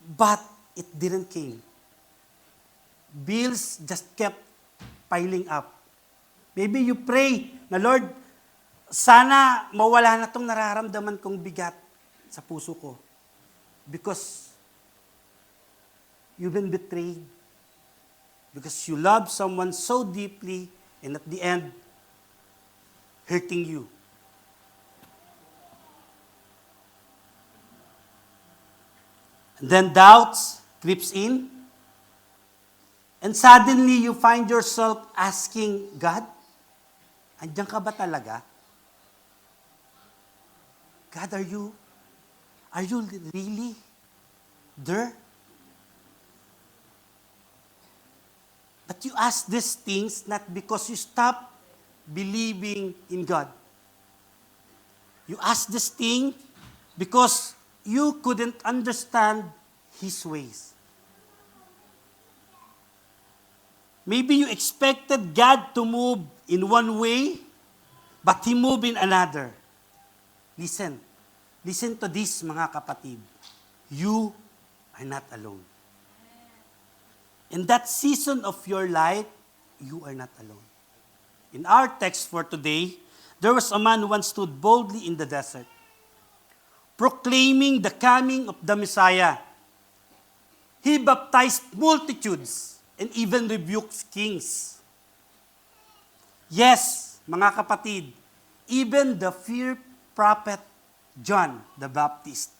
But it didn't came. Bills just kept piling up. Maybe you pray na, Lord, sana mawala na itong nararamdaman kong bigat sa puso ko. Because you've been betrayed. Because you love someone so deeply and at the end, hurting you. And then doubts creeps in. And suddenly you find yourself asking, God, andiyan ka ba talaga? God, are you really there? But you ask these things not because you stop believing in God. You ask this thing because you couldn't understand His ways. Maybe you expected God to move in one way, but He moved in another. Listen to this, mga kapatid. You are not alone. In that season of your life, you are not alone. In our text for today, there was a man who once stood boldly in the desert, proclaiming the coming of the Messiah. He baptized multitudes and even rebuked kings. Yes, mga kapatid, even the feared prophet John the Baptist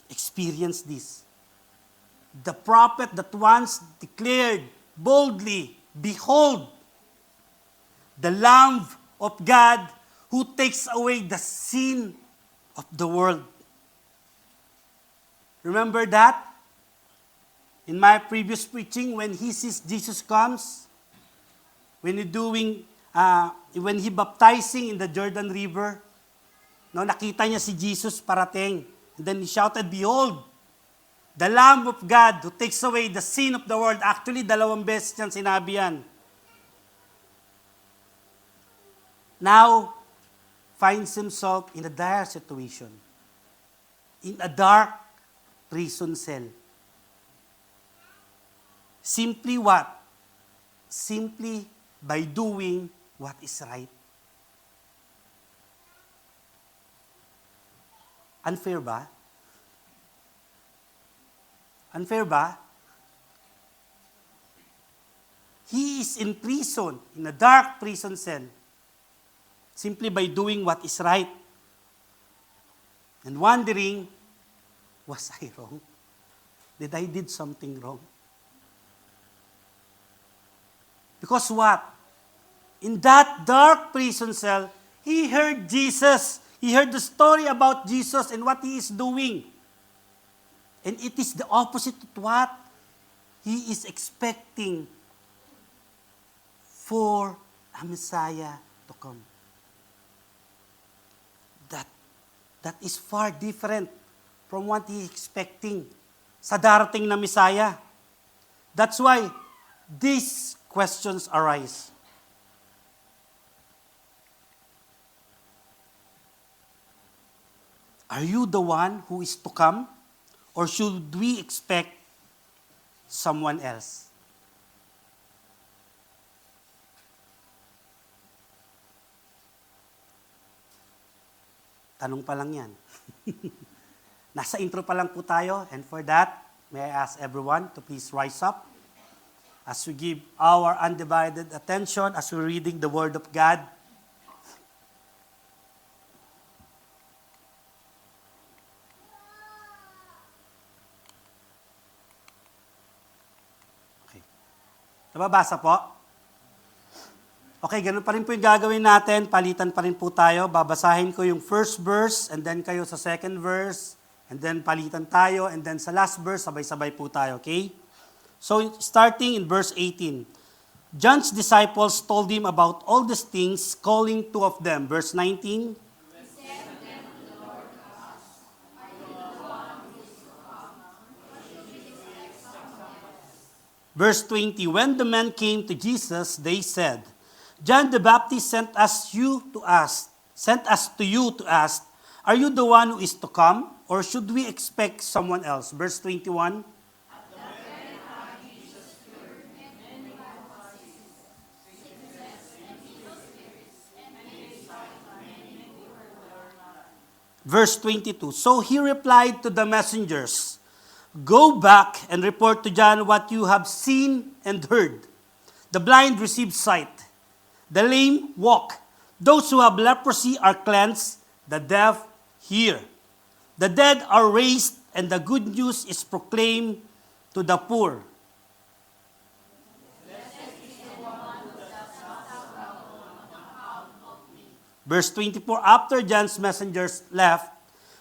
experienced this. The prophet that once declared boldly, "Behold, the Lamb of God who takes away the sin of the world." Remember that? In my previous preaching, when he sees Jesus comes, when he baptizing in the Jordan River, no, nakita niya si Jesus parating. And then he shouted, "Behold, the Lamb of God who takes away the sin of the world." Actually, 2 beses niyan sinabi yan. Now, finds himself in a dire situation. In a dark prison cell. Simply what? Simply by doing what is right. Unfair ba? Unfair ba? He is in prison, in a dark prison cell, simply by doing what is right. And wondering, was I wrong? Did I did something wrong? Because what? In that dark prison cell, he heard Jesus. He heard the story about Jesus and what He is doing. And it is the opposite of what he is expecting for a Messiah to come. That is far different from what he is expecting sa darating na Messiah. That's why these questions arise. Are you the one who is to come? Or should we expect someone else? Tanong pa lang yan. Nasa intro pa lang po tayo. And for that, may I ask everyone to please rise up as we give our undivided attention as we're reading the Word of God. Okay. Nababasa po? Okay, ganun pa rin po yung gagawin natin. Palitan pa rin po tayo. Babasahin ko yung first verse and then kayo sa second verse and then palitan tayo and then sa last verse, sabay-sabay po tayo, okay? So, starting in verse 18, John's disciples told him about all these things, calling two of them. Verse 19, verse 20, when the men came to Jesus, they said, "John the Baptist sent us to you to ask, are you the one who is to come, Or should we expect someone else? Verse 21. Verse 22. So he replied to the messengers, "Go back and report to John what you have seen and heard. The blind receive sight, the lame walk, those who have leprosy are cleansed, the deaf hear. The dead are raised, and the good news is proclaimed to the poor." Verse 24, after John's messengers left,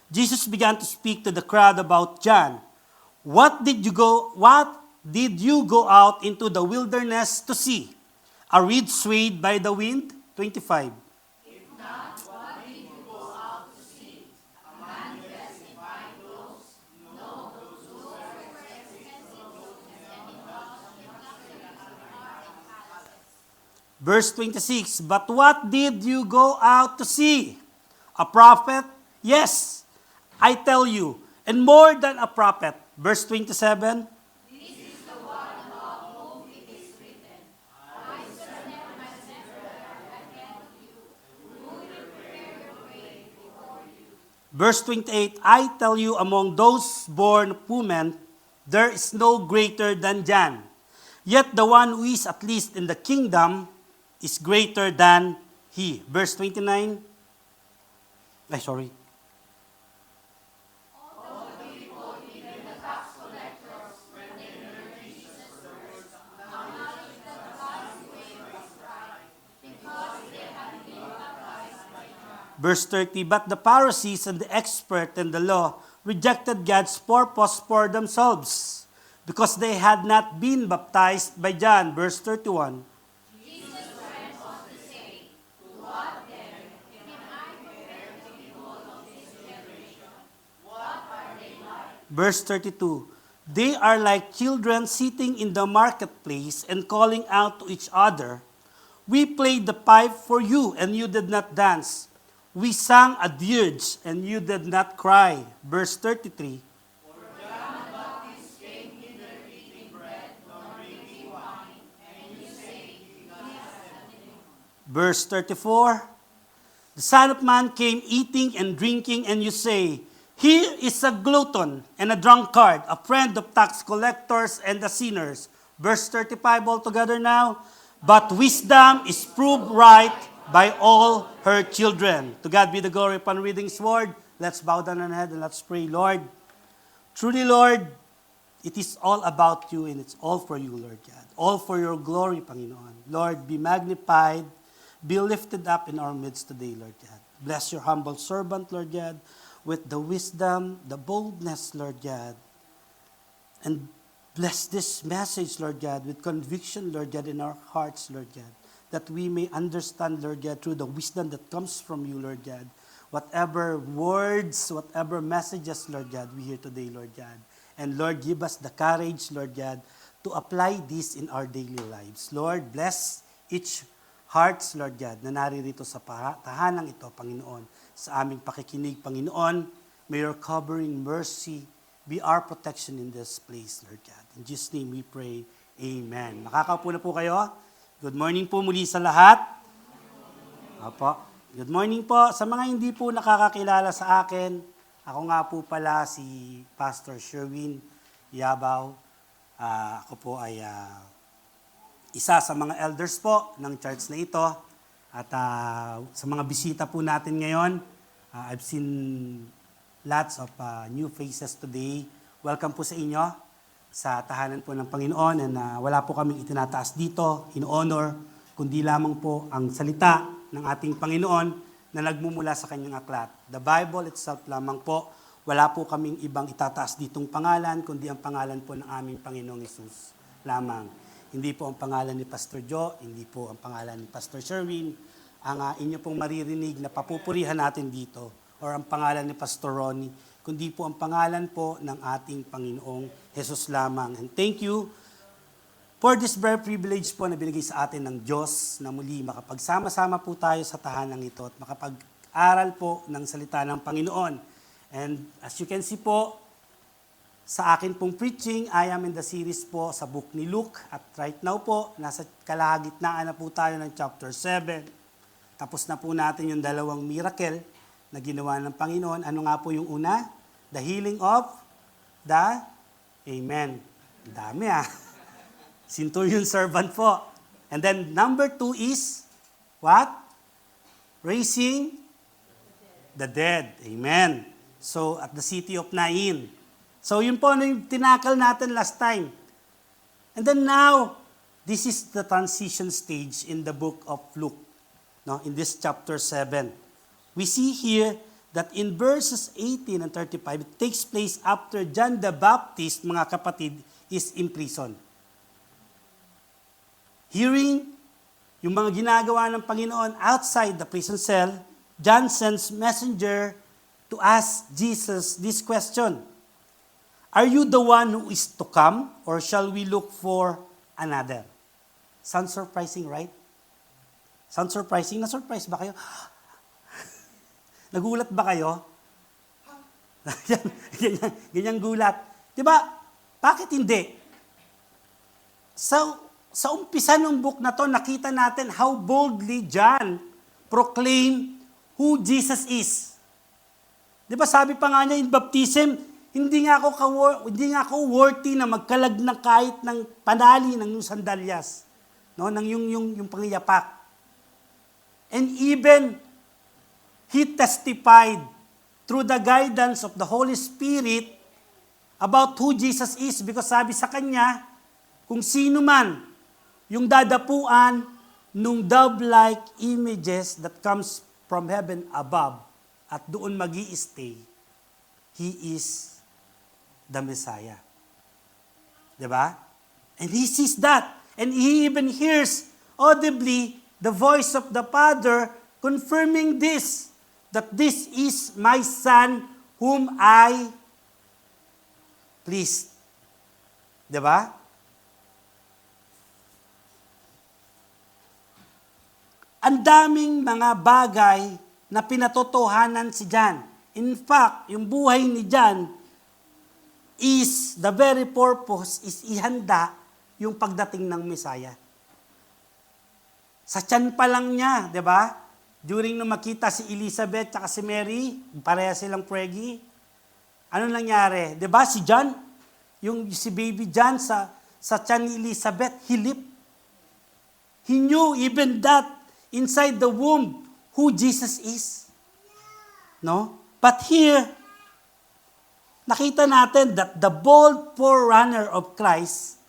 Jesus began to speak to the crowd about John. What did you go out into the wilderness to see? A reed swayed by the wind? 25. Verse 26, but what did you go out to see? A prophet? Yes, I tell you, and more than a prophet. Verse 27, verse 28, I tell you, among those born of women, there is no greater than John. Yet the one who is at least in the kingdom is greater than he. Verse 29. Sorry. Verse 30, but the Pharisees and the expert in the law rejected God's purpose for themselves because they had not been baptized by John. Verse 31. Verse 32, they are like children sitting in the marketplace and calling out to each other, we played the pipe for you and you did not dance. We sang a dirge and you did not cry. Verse 33, verse 34, the Son of Man came eating and drinking and you say, here is a glutton and a drunkard, a friend of tax collectors and the sinners. Verse 35 altogether now. But wisdom is proved right by all her children. To God be the glory upon reading His word. Let's bow down our head and let's pray. Lord, truly, Lord, it is all about you and it's all for you, Lord God. All for your glory, Panginoon. Lord, be magnified, be lifted up in our midst today, Lord God. Bless your humble servant, Lord God, with the wisdom, the boldness, Lord God. And bless this message, Lord God, with conviction, Lord God, in our hearts, Lord God, that we may understand, Lord God, through the wisdom that comes from you, Lord God, whatever words, whatever messages, Lord God, we hear today, Lord God. And Lord, give us the courage, Lord God, to apply this in our daily lives. Lord, bless each hearts, Lord God, na naririto sa tahanang ito, Panginoon, sa aming pakikinig, Panginoon. May your covering mercy be our protection in this place, Lord God. In Jesus' name we pray, amen. Makakaupo na po kayo. Good morning po muli sa lahat. Apo. Good morning po. Sa mga hindi po nakakakilala sa akin, ako nga po pala si Pastor Sherwin Yabaw. Ako po ay isa sa mga elders po ng church na ito. At sa mga bisita po natin ngayon, I've seen lots of new faces today. Welcome po sa inyo sa tahanan po ng Panginoon. And wala po kaming itinataas dito, in-honor, kundi lamang po ang salita ng ating Panginoon na nagmumula sa kanyang aklat. The Bible itself lamang po. Wala po kaming ibang itataas ditong pangalan, kundi ang pangalan po ng aming Panginoong Hesus lamang. Hindi po ang pangalan ni Pastor Joe, hindi po ang pangalan ni Pastor Sherwin. Ang inyo pong maririnig na papupurihan natin dito, or ang pangalan ni Pastor Ronnie, kundi po ang pangalan po ng ating Panginoong Hesus lamang. And thank you for this very privilege po na binigay sa atin ng Diyos na muli makapagsama-sama po tayo sa tahanang ito at makapag-aral po ng salita ng Panginoon. And as you can see po, sa akin pong preaching, I am in the series po sa book ni Luke. At right now po, nasa kalagitnaan na po tayo ng chapter 7. Tapos na po natin yung dalawang miracle na ginawa ng Panginoon. Ano nga po yung una? The healing of the Amen. Ang dami Centurion servant po. And then number 2 is what? Raising the dead. Amen. So at the city of Nain. So yun po yung tinakal natin last time. And then now, this is the transition stage in the book of Luke. No, in this chapter 7. We see here that in verses 18 and 35, it takes place after John the Baptist, mga kapatid, is in prison. Hearing yung mga ginagawa ng Panginoon outside the prison cell, John sends messenger to ask Jesus this question. Are you the one who is to come, or shall we look for another? Sounds surprising, right? Sounds surprising? Na-surprise ba kayo? Nagulat ba kayo? Ganyan gulat. Diba? Bakit hindi? Sa umpisa ng book na to, nakita natin how boldly John proclaimed who Jesus is. Diba sabi pa nga niya in baptism, hindi nga ako worthy na magkalag ng kahit ng panali ng yung sandalyas. No? Ng yung pangiyapak. And even he testified through the guidance of the Holy Spirit about who Jesus is because sabi sa kanya, kung sino man yung dadapuan nung dove-like images that comes from heaven above at doon magi-stay, he is the Messiah. Diba? And he sees that. And he even hears audibly the voice of the Father confirming this, that this is my Son whom I pleased. Diba? Ang daming mga bagay na pinatotohanan si John. In fact, yung buhay ni John is, the very purpose is ihanda yung pagdating ng Messiah. Sa tiyan pa lang niya, di ba? During nung makita si Elizabeth at si Mary, pareha silang preggy. Ano nangyari? Di ba si John, si baby John sa tiyan ni Elizabeth, he leaped. He knew even that inside the womb who Jesus is. No? But here, nakita natin that the bold forerunner of Christ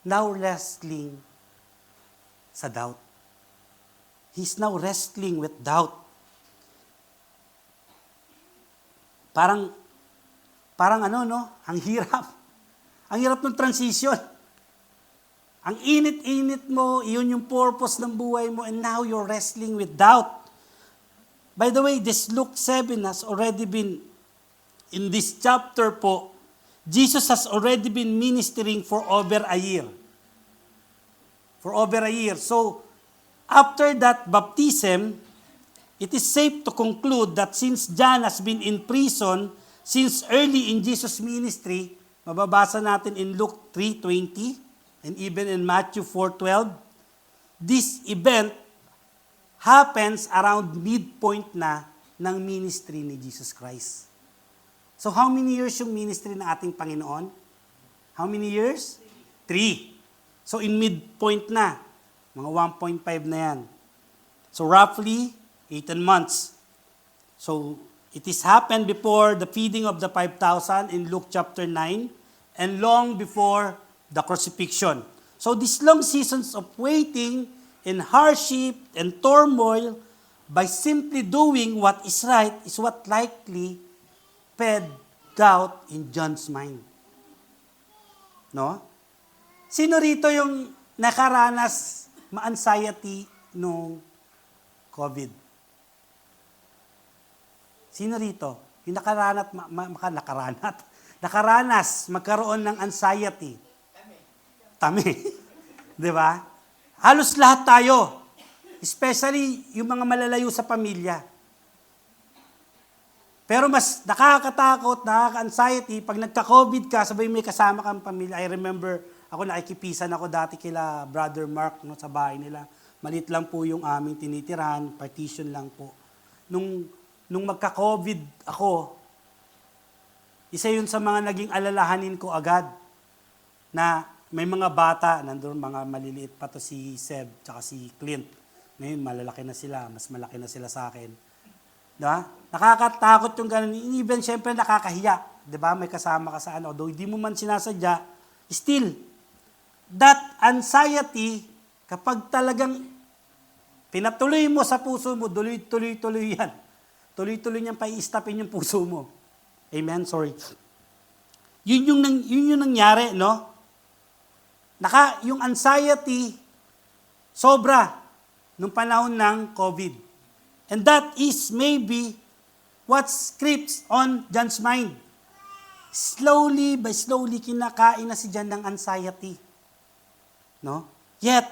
now wrestling sa doubt. He's now wrestling with doubt. Parang ang hirap. Ang hirap ng transition. Ang init-init mo, iyon yung purpose ng buhay mo, and now you're wrestling with doubt. By the way, this Luke 7 has already been, in this chapter po, Jesus has already been ministering for over a year. For over a year. So, after that baptism, it is safe to conclude that since John has been in prison since early in Jesus' ministry, mababasa natin in Luke 3:20 and even in Matthew 4:12, this event happens around midpoint na ng ministry ni Jesus Christ. So how many years yung ministry ng ating Panginoon? How many years? 3. So in midpoint na, mga 1.5 na yan. So roughly 18 months. So it is happened before the feeding of the 5,000 in Luke chapter 9 and long before the crucifixion. So these long seasons of waiting and hardship and turmoil, by simply doing what is right, is what likely fed doubt in John's mind. No? Sino rito yung nakaranas ma-anxiety nung COVID? Sino rito? Yung nakaranas magkaroon ng anxiety. Kami. Di ba? Halos lahat tayo. Especially yung mga malalayo sa pamilya. Pero mas nakakatakot, nakaka-anxiety, pag nagka-COVID ka, sabay may kasama kang pamilya. I remember, ako nakikipisan ako dati kila Brother Mark no, sa bahay nila. Malit lang po yung aming tinitirahan, partition lang po. Nung magka-COVID ako, isa yun sa mga naging alalahanin ko agad na may mga bata, nandun mga maliliit pa to si Seb, tsaka si Clint. Ngayon, malalaki na sila, mas malaki na sila sa akin. Diba? Nakakatakot yung ganun. Even, syempre, nakakahiya. Diba? May kasama ka sa ano. Though hindi mo man sinasadya, still, that anxiety, kapag talagang pinatuloy mo sa puso mo, tuloy-tuloy yan. Tuloy-tuloy niyang pa-i-stopin yung puso mo. Amen? Sorry. Yun yung nangyari, no? Yung anxiety, sobra nung panahon ng COVID. And that is maybe what creeps on John's mind. Slowly by slowly, kinakain na si John ng anxiety. No? Yet,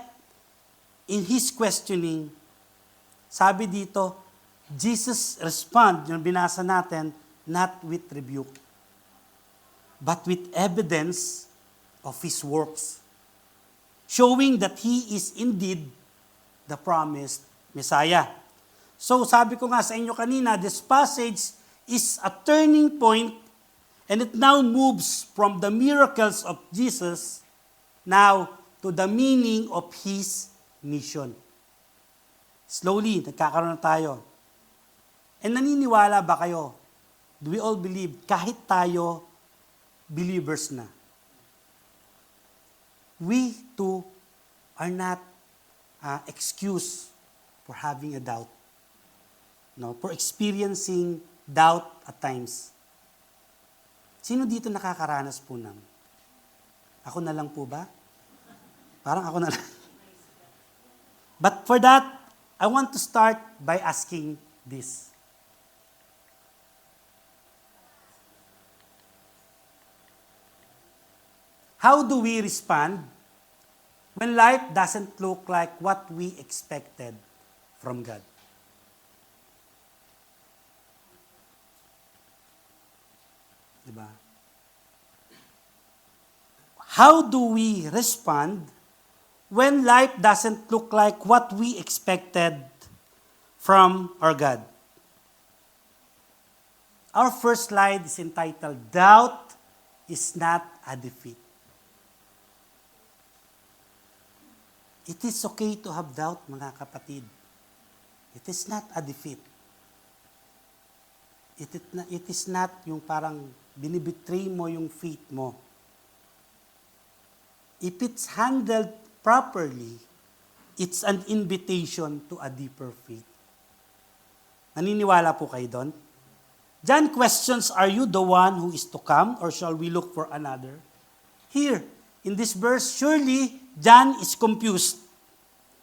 in his questioning, sabi dito, Jesus respond, yung binasa natin, not with rebuke, but with evidence of his works, showing that he is indeed the promised Messiah. So sabi ko nga sa inyo kanina, this passage is a turning point and it now moves from the miracles of Jesus now to the meaning of his mission. Slowly, nagkakaroon na tayo. And naniniwala ba kayo? Do we all believe, kahit tayo believers na, we too are not excused for having a doubt. No, for experiencing doubt at times. Sino dito nakakaranas po ng? Ako na lang po ba? Parang ako na lang. But for that, I want to start by asking this. How do we respond when life doesn't look like what we expected from God? Diba? How do we respond when life doesn't look like what we expected from our God? Our first slide is entitled, Doubt is not a defeat. It is okay to have doubt, mga kapatid. It is not a defeat. It is not yung parang binibetray mo yung faith mo. If it's handled properly, it's an invitation to a deeper faith. Naniniwala po kayo doon? John questions, are you the one who is to come or shall we look for another? Here, in this verse, surely John is confused.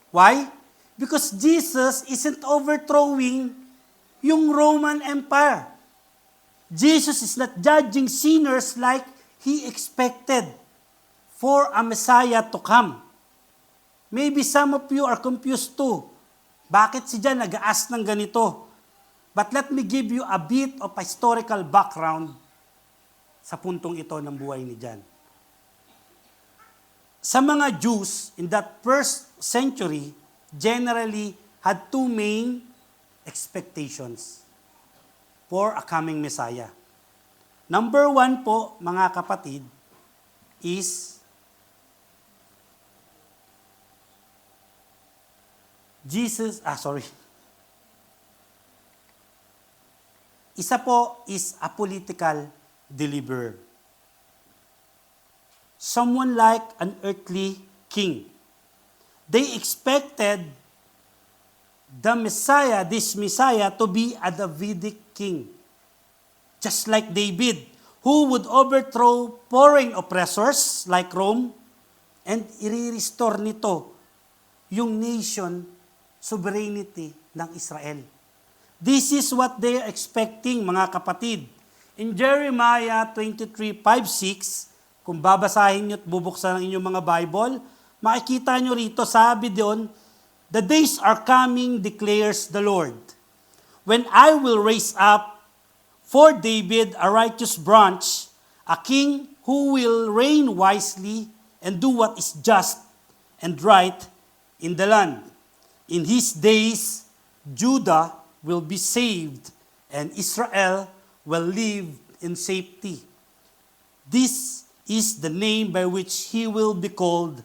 Why? Because Jesus isn't overthrowing yung Roman Empire. Jesus is not judging sinners like he expected for a Messiah to come. Maybe some of you are confused too. Bakit si John nag-aas ng ganito? But let me give you a bit of a historical background sa puntong ito ng buhay ni John. Sa mga Jews in that first century, generally had two main expectations for a coming Messiah. Number one po, mga kapatid, is Isa po is a political deliverer. Someone like an earthly king. They expected this Messiah to be a Davidic king. Just like David, who would overthrow foreign oppressors like Rome and i-restore nito yung nation sovereignty ng Israel. This is what they are expecting, mga kapatid. In Jeremiah 23:5-6, kung babasahin nyo at bubuksan ang inyong mga Bible, makikita nyo rito, sabi doon, the days are coming, declares the Lord, when I will raise up for David a righteous branch, a king who will reign wisely and do what is just and right in the land. In his days, Judah will be saved and Israel will live in safety. This is the name by which he will be called,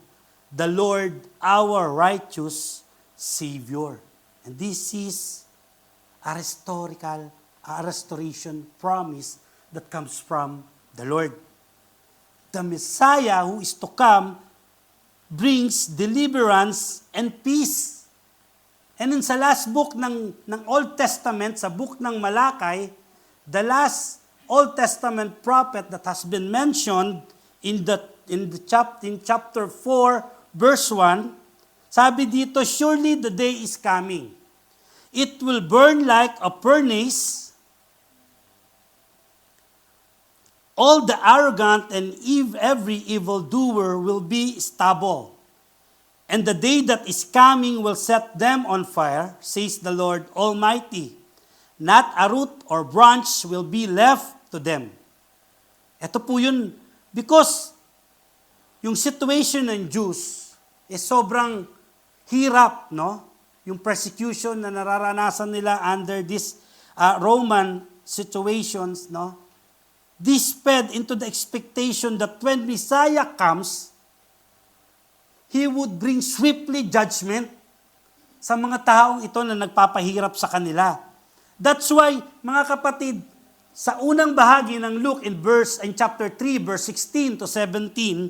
the Lord our righteous Savior. And this is a restoration promise that comes from the Lord. The Messiah who is to come brings deliverance and peace. And in sa last book ng Old Testament, sa book ng Malakay, the last Old Testament prophet that has been mentioned in chapter 4, verse 1, sabi dito, surely the day is coming. It will burn like a furnace. All the arrogant and every evildoer will be stubble. And the day that is coming will set them on fire, says the Lord Almighty. Not a root or branch will be left to them. Ito po yun, because yung situation ng Jews is sobrang hirap, no? Yung persecution na nararanasan nila under this Roman situations, no? This fed into the expectation that when Messiah comes, He would bring swiftly judgment sa mga taong ito na nagpapahirap sa kanila. That's why, mga kapatid, sa unang bahagi ng Luke in chapter 3, verse 16 to 17,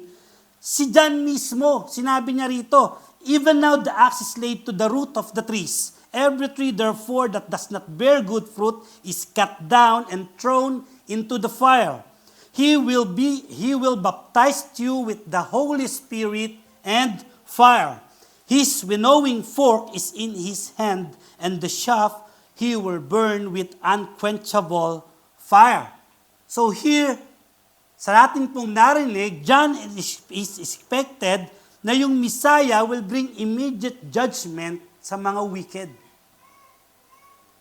si John mismo, sinabi niya rito, even now the axe is laid to the root of the trees. Every tree, therefore, that does not bear good fruit is cut down and thrown into the fire. He will baptize you with the Holy Spirit and fire. His winnowing fork is in his hand, and the shaft he will burn with unquenchable fire. So here, sa ating pong narinig, John is expected na yung Messiah will bring immediate judgment sa mga wicked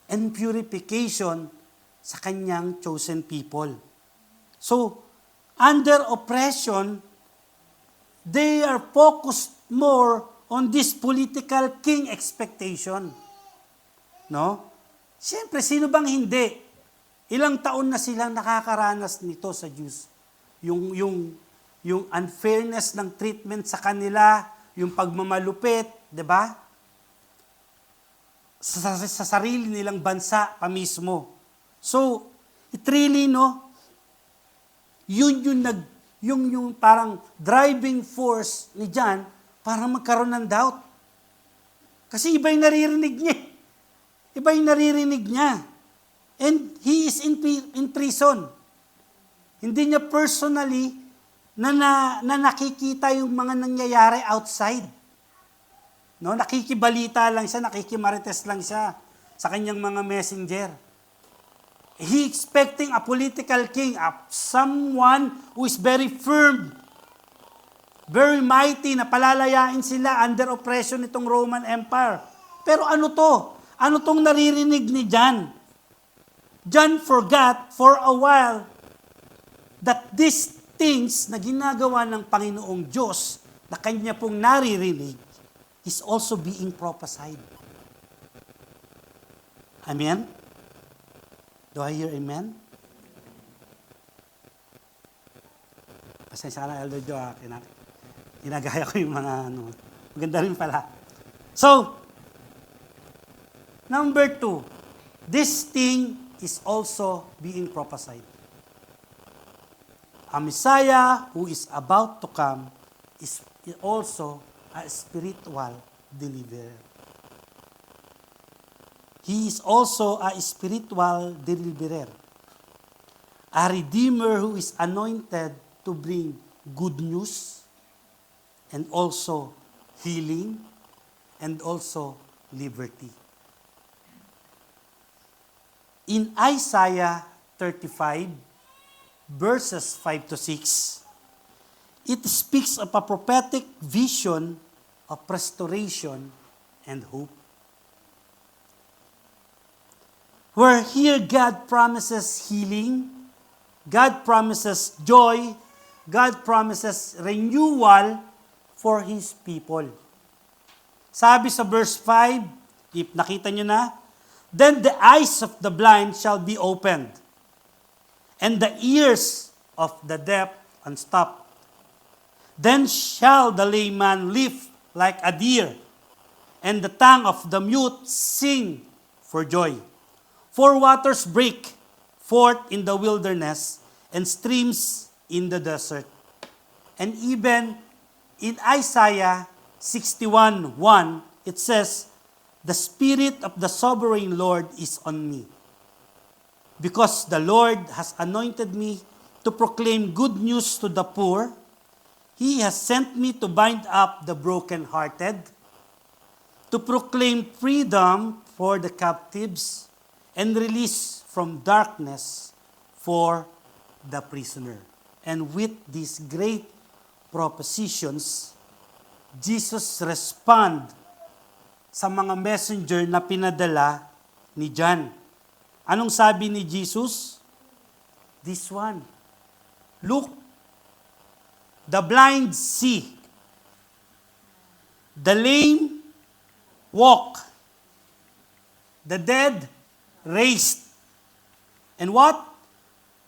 and purification sa kanyang chosen people. So, under oppression, they are focused more on this political king expectation. No? Siyempre, sino bang hindi? Ilang taon na silang nakakaranas nito sa Jews. Yung unfairness ng treatment sa kanila, yung pagmamalupit, di ba? Sa sarili nilang bansa pa mismo. So, it really, no, yung parang driving force ni John para magkaroon ng doubt. Kasi iba yung naririnig niya. Iba yung naririnig niya. And he is in prison. Hindi niya personally na nakikita yung mga nangyayari outside. No, nakikibalita lang siya, nakikimarites lang siya sa kanyang mga messenger. He expecting a political king, someone who is very firm, very mighty, na palalayain sila under oppression nitong Roman Empire. Pero ano to? Ano tong naririnig ni John? John forgot for a while that these things na ginagawa ng Panginoong Diyos na kanya pong naririnig is also being prophesied. Amen? Do I hear amen? Pasensya na, Elder Joe, ginagaya ko yung mga maganda rin pala. So, number 2, this thing is also being prophesied. A Messiah who is about to come is also a spiritual deliverer. He is also a spiritual deliverer, a redeemer who is anointed to bring good news and also healing and also liberty. In Isaiah 35, verses 5 to 6, it speaks of a prophetic vision of restoration and hope. Where here God promises healing, God promises joy, God promises renewal for His people. Sabi sa verse 5, if nakita nyo na, then the eyes of the blind shall be opened, and the ears of the deaf unstopped. Then shall the layman leap like a deer, and the tongue of the mute sing for joy. For waters break forth in the wilderness, and streams in the desert. And even in Isaiah 61:1, it says, the Spirit of the sovereign Lord is on me, because the Lord has anointed me to proclaim good news to the poor. He has sent me to bind up the brokenhearted, to proclaim freedom for the captives, and release from darkness for the prisoner. And with these great propositions, Jesus respond sa mga messenger na pinadala ni John. Anong sabi ni Jesus? This one. Look, the blind see, the lame walk, the dead raised, and what?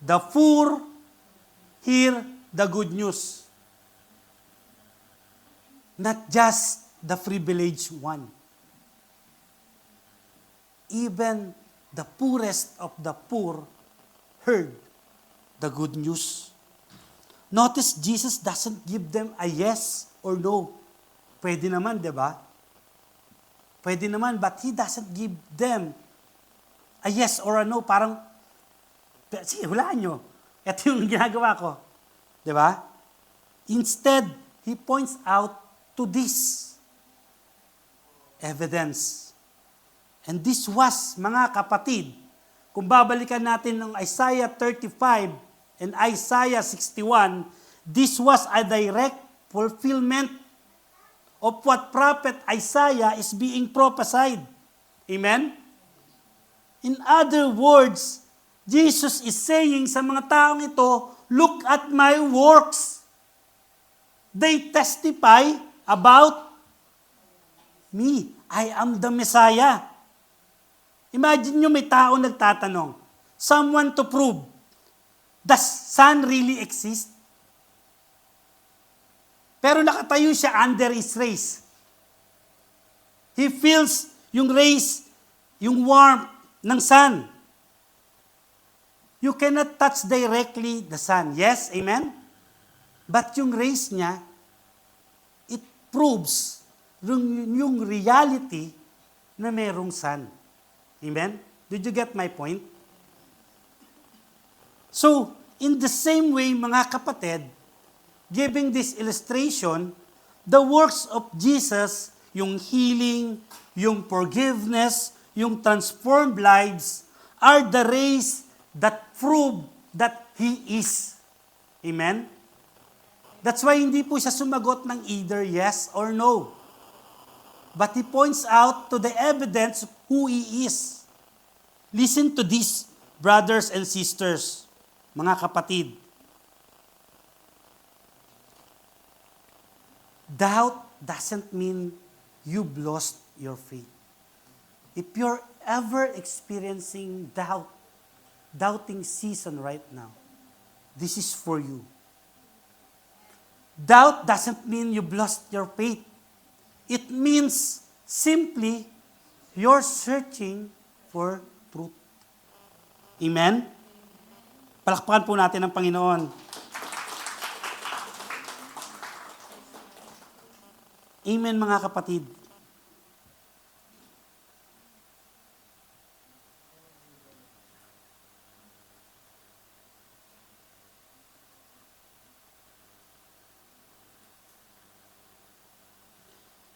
The poor hear the good news. Not just the privileged one. Even the poorest of the poor heard the good news. Notice Jesus doesn't give them a yes or no. Pwede naman, di ba? Pwede naman, but He doesn't give them a yes or a no. Parang, sige, hulaan nyo. Ito yung ginagawa ko. Di ba? Instead, He points out to this evidence. And this was, mga kapatid, kung babalikan natin ng Isaiah 35 and Isaiah 61, this was a direct fulfillment of what prophet Isaiah is being prophesied. Amen? In other words, Jesus is saying sa mga taong ito, look at my works. They testify about me. I am the Messiah. Imagine nyo may tao nagtatanong, someone to prove, does Son really exist? Pero nakatayo siya under His rays. He feels yung rays, yung warmth ng sun. You cannot touch directly the sun. Yes, amen? But yung rays niya, it proves yung reality na merong sun. Amen? Did you get my point? So, in the same way, mga kapatid, giving this illustration, the works of Jesus, yung healing, yung forgiveness, yung transformed lives, are the rays that prove that He is. Amen? That's why hindi po siya sumagot ng either yes or no. But He points out to the evidence of who He is. Listen to this, brothers and sisters, mga kapatid. Doubt doesn't mean you've lost your faith. If you're ever experiencing doubting season right now, this is for you. Doubt doesn't mean you've lost your faith. It means simply you're searching for truth. Amen? Palakpakan po natin ang Panginoon. Amen, mga kapatid.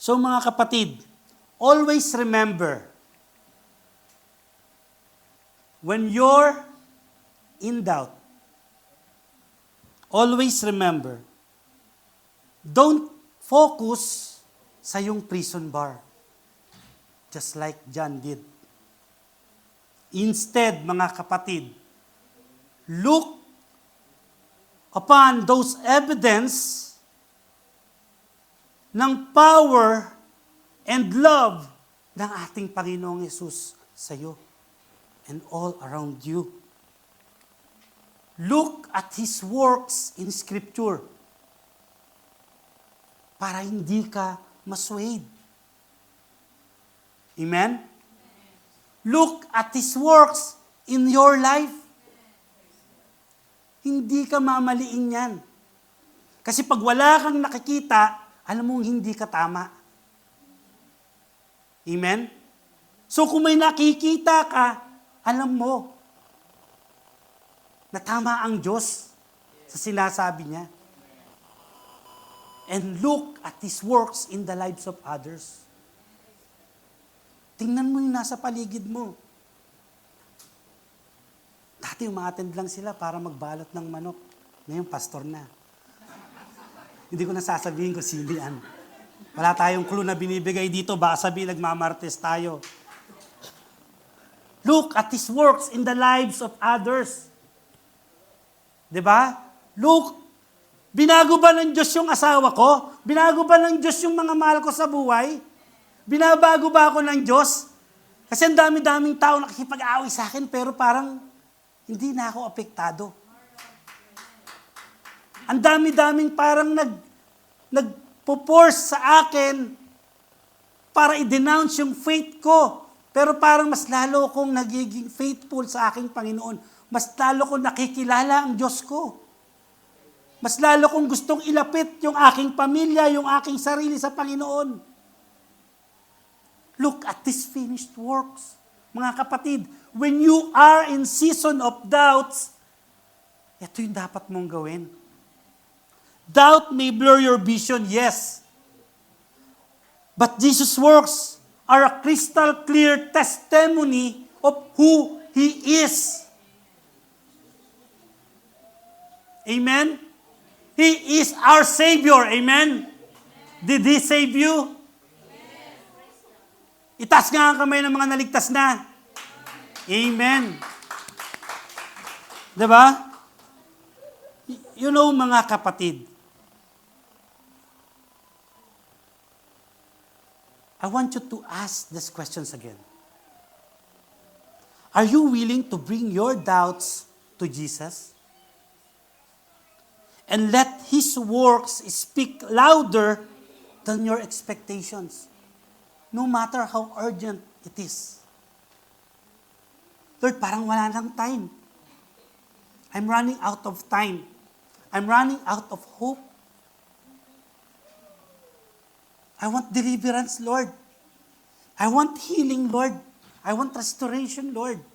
So mga kapatid, always remember, when you're in doubt, always remember, don't focus sa yung prison bar, just like John did. Instead, mga kapatid, look upon those evidence ng power and love ng ating Panginoong Yesus sa iyo and all around you. Look at His works in Scripture para hindi ka maswayed. Amen? Look at His works in your life. Hindi ka mamaliin yan. Kasi pag wala kang nakikita, alam mong hindi ka tama. Amen? So kung may nakikita ka, alam mo na tama ang Diyos sa sinasabi niya. And look at His works in the lives of others. Tingnan mo yung nasa paligid mo. Dati umattend lang sila para magbalot ng manok. Ngayon, pastor na. Hindi ko na sasabihin kung sino yan. Wala tayong clue na binibigay dito. Baka sabihin, nagmamartes tayo. Look at His works in the lives of others. Diba? Look, binago ba ng Diyos yung asawa ko? Binago ba ng Diyos yung mga mahal ko sa buhay? Binabago ba ako ng Diyos? Kasi ang dami-daming tao nakikipag-away sa akin, pero parang hindi na ako apektado. Ang dami-daming parang nagpo-force sa akin para i-denounce yung faith ko. Pero parang mas lalo kong nagiging faithful sa aking Panginoon. Mas lalo kong nakikilala ang Diyos ko. Mas lalo kong gustong ilapit yung aking pamilya, yung aking sarili sa Panginoon. Look at these finished works. Mga kapatid, when you are in season of doubts, ito yung dapat mong gawin. Doubt may blur your vision, yes. But Jesus' works are a crystal clear testimony of who He is. Amen? He is our Savior. Amen? Did He save you? Itaas nga ang kamay ng mga naligtas na. Amen. Diba? You know, mga kapatid, I want you to ask these questions again. Are you willing to bring your doubts to Jesus? And let His works speak louder than your expectations. No matter how urgent it is. Lord, parang wala lang time. I'm running out of time. I'm running out of hope. I want deliverance, Lord. I want healing, Lord. I want restoration, Lord.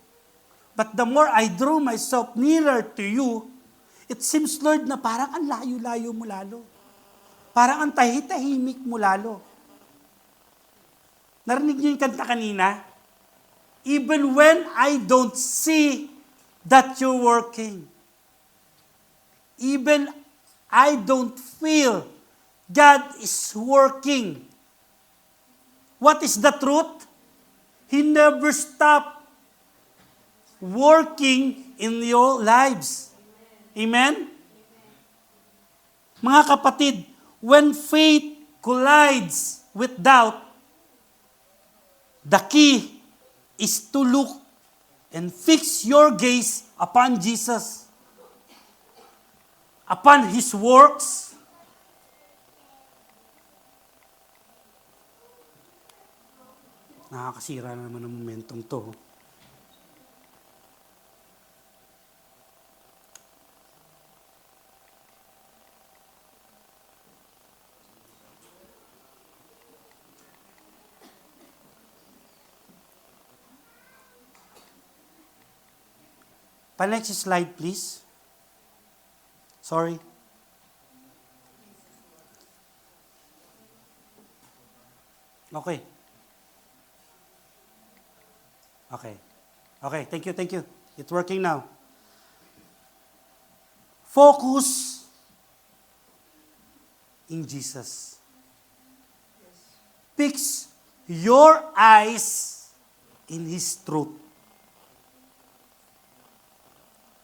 But the more I draw myself nearer to you, it seems, Lord, na parang ang layo-layo mo lalo. Parang ang tahitahimik mo lalo. Narinig niyo yung kanta kanina? Even when I don't see that you're working, even I don't feel God is working. What is the truth? He never stopped working in your lives. Amen? Mga kapatid, when faith collides with doubt, the key is to look and fix your gaze upon Jesus, upon His works. Nakakasira na naman ang momentum to. Next slide, please. Sorry. Okay. Okay, thank you. It's working now. Focus in Jesus. Fix your eyes in His truth.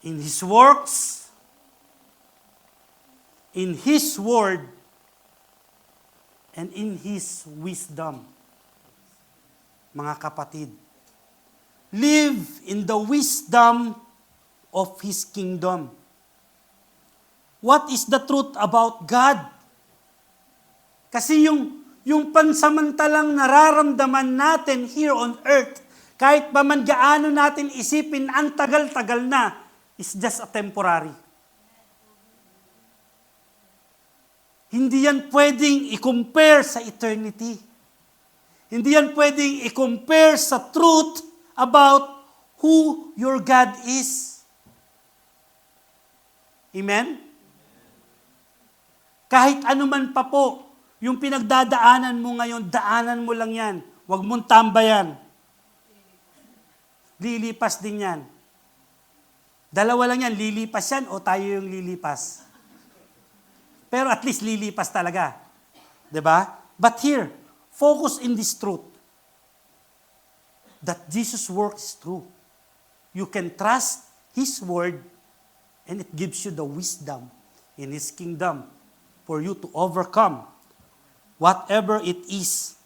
in His works, in His word, and in His wisdom. Mga kapatid, live in the wisdom of His kingdom. What is the truth about God? Kasi yung pansamantalang nararamdaman natin here on earth, kahit pa man gaano natin isipin ang tagal-tagal na, is just a temporary. Hindi yan pwedeng i-compare sa eternity. Hindi yan pwedeng i-compare sa truth about who your God is. Amen? Kahit anuman pa po, yung pinagdadaanan mo ngayon, daanan mo lang yan. Huwag mong tambayan. Lilipas din yan. Dalawa lang yan, lilipas yan o tayo yung lilipas. Pero at least lilipas talaga. 'Di ba? But here, focus in this truth. That Jesus' work is true. You can trust His word and it gives you the wisdom in His kingdom for you to overcome whatever it is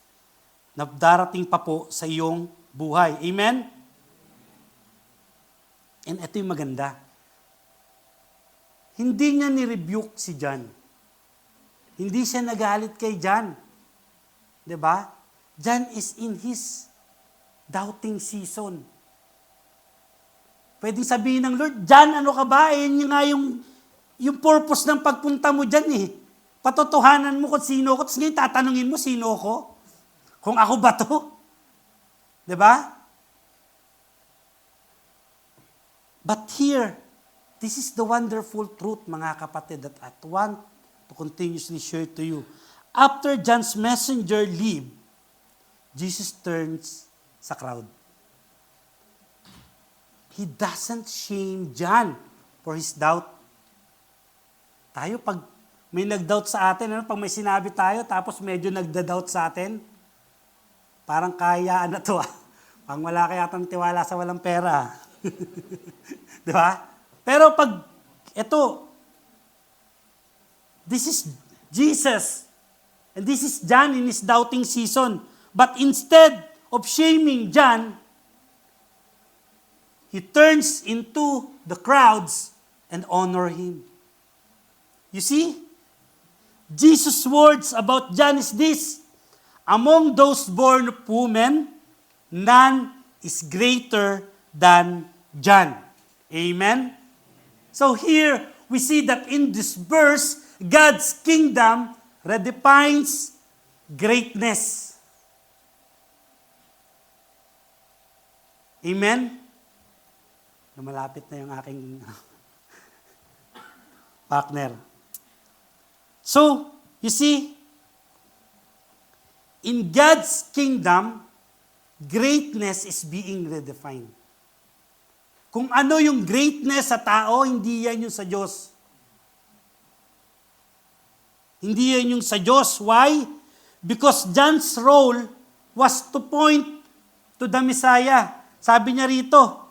na darating pa po sa iyong buhay. Amen? And ito yung maganda. Hindi niya ni-rebuke si John. Hindi siya nagalit kay John. 'Di ba? John is in his doubting season. Pwedeng sabihin ng Lord, John, ano ka ba? Yan nga yung purpose ng pagpunta mo dyan eh. Patotohanan mo kung sino ko. Tapos ngayon tatanungin mo, sino ko? Kung ako ba to? 'Di ba? But here, this is the wonderful truth, mga kapatid, that I want to continuously share to you. After John's messenger leave, Jesus turns sa crowd. He doesn't shame John for his doubt. Tayo, pag may nag-doubt sa atin, pag may sinabi tayo, tapos medyo nagda-doubt sa atin, parang kayaan na to. Pang wala kaya tang tiwala sa walang pera. Di ba? Pero pag ito, this is Jesus. And this is John in his doubting season. But instead of shaming John, he turns into the crowds and honor him. You see? Jesus' words about John is this: among those born of women, none is greater than John. Amen? So here, we see that in this verse, God's kingdom redefines greatness. Amen? Malapit na yung aking partner. So, you see, in God's kingdom, greatness is being redefined. Kung ano yung greatness sa tao, hindi yan yung sa Diyos. Hindi yan yung sa Diyos. Why? Because John's role was to point to the Messiah. Sabi niya rito,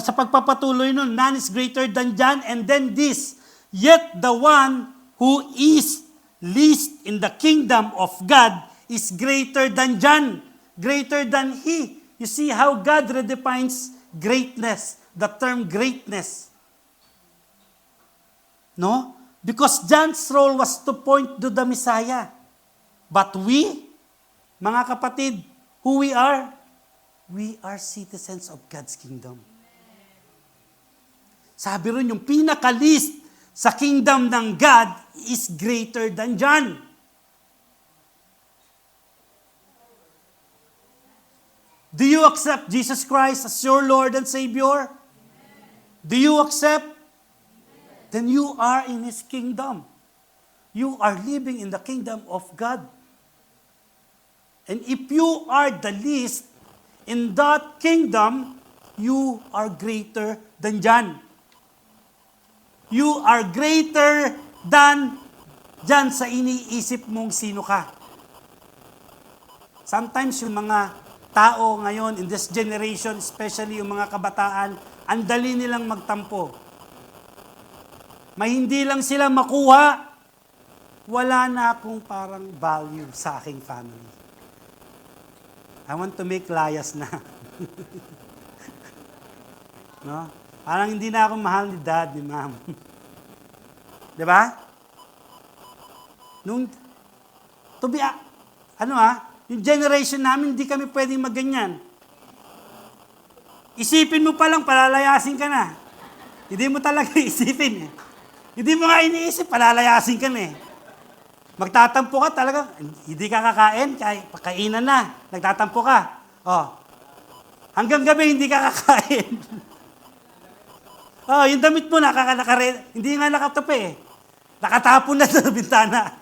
sa pagpapatuloy nun, none is greater than John, and then this, yet the one who is least in the kingdom of God is greater than John, greater than he. You see how God redefines greatness, the term greatness. No? Because John's role was to point to the Messiah. But we, mga kapatid, who we are citizens of God's kingdom. Sabi rin, yung pinaka-least sa kingdom ng God is greater than John. Do you accept Jesus Christ as your Lord and Savior? Do you accept? Then you are in His kingdom. You are living in the kingdom of God. And if you are the least in that kingdom, you are greater than John. You are greater than John sa iniisip mong sino ka. Sometimes yung mga tao ngayon in this generation, especially yung mga kabataan, ang dali nilang magtampo. may hindi lang sila makuha, wala na akong parang value sa aking family. I want to make layas na. No? Parang hindi na ako mahal ni dad, ni mom. Di ba? Yung generation namin, hindi kami pwedeng magganyan. Isipin mo pa lang, palalayasin ka na. Hindi mo talaga isipin eh. Hindi mo nga iniisip, palalayasin ka na eh. Magtatampo ka talaga, hindi ka kakain, kainan na, nagtatampo ka. Oh. Hanggang gabi, hindi ka kakain. Oh, yung damit mo, hindi nga nakatupi eh. Nakatapon na sa bintana.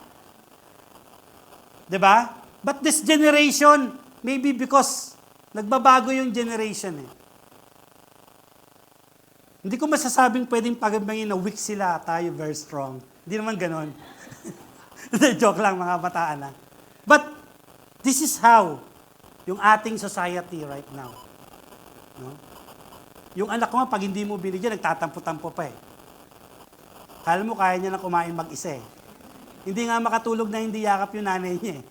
Diba? But this generation, maybe because nagbabago yung generation eh. Hindi ko masasabing pwedeng pagabangin na weak sila, tayo very strong. Hindi naman ganon. Joke lang mga bataan na. But this is how yung ating society right now. No? Yung anak ko nga, pag hindi mo binigyan, nagtatampo-tampo pa eh. Kala mo kaya niya na kumain mag-isa eh. Hindi nga makatulog na hindi yakap yung nanay niya eh.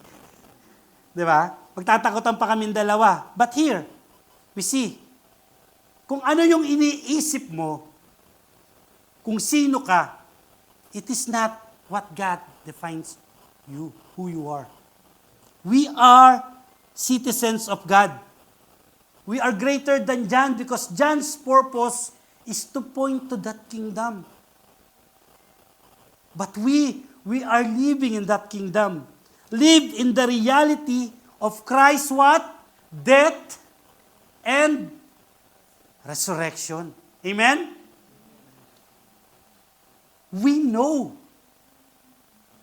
Di ba? Magtatakotan pa kaming dalawa. But here, we see, kung ano yung iniisip mo, kung sino ka, it is not what God defines you, who you are. We are citizens of God. We are greater than John because John's purpose is to point to that kingdom. But we are living in that kingdom. Live in the reality of Christ's what? Death and resurrection. Amen? We know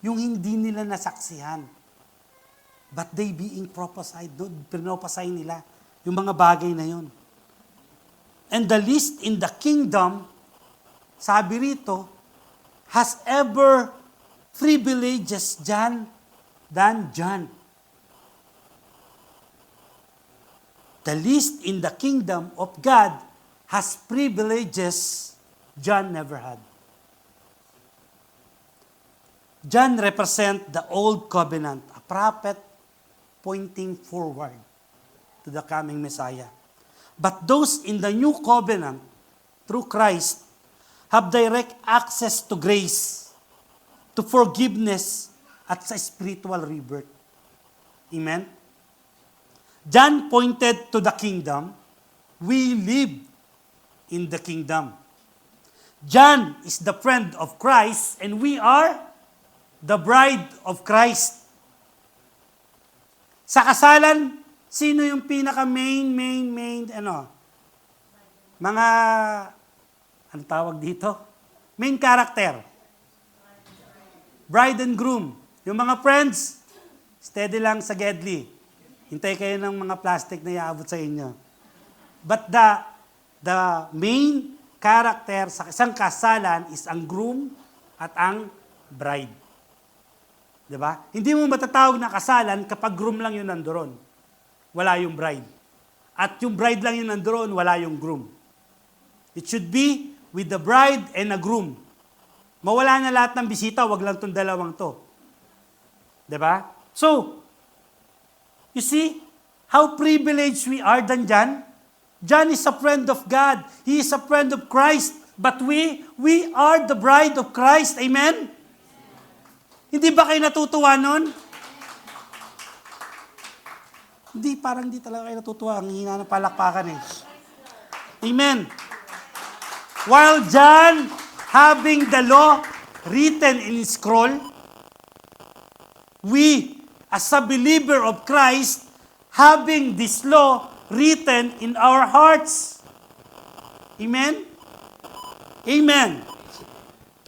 yung hindi nila nasaksihan. But they being prophesied, pinopasay nila yung mga bagay na yun. And the least in the kingdom, sabi rito, has ever privileges than John. The least in the kingdom of God has privileges John never had. John represents the old covenant, a prophet pointing forward to the coming Messiah. But those in the new covenant, through Christ, have direct access to grace, to forgiveness, at sa spiritual rebirth. Amen? John pointed to the kingdom. We live in the kingdom. John is the friend of Christ, and we are the bride of Christ. Sa kasalan, sino yung pinaka-main, mga, ano tawag dito? Main character. Bride and groom. Yung mga friends, steady lang sa Gedli. Hintay kayo ng mga plastic na iaabot sa inyo. But the main character sa isang kasalan is ang groom at ang bride. Diba? Hindi mo matatawag na kasalan kapag groom lang yun nandoon. Wala yung bride. At yung bride lang yun nandoon, wala yung groom. It should be with the bride and a groom. Mawala na lahat ng bisita, wag lang tong dalawang to. Diba? So, you see how privileged we are than John? John is a friend of God. He is a friend of Christ. But we are the bride of Christ. Amen? Hindi ba kayo natutuwa nun? Hindi, parang hindi talaga kayo natutuwa. Ang hina ng palakpakan eh. Amen. While John having the law written in his scroll, we, as a believer of Christ, having this law written in our hearts. Amen? Amen.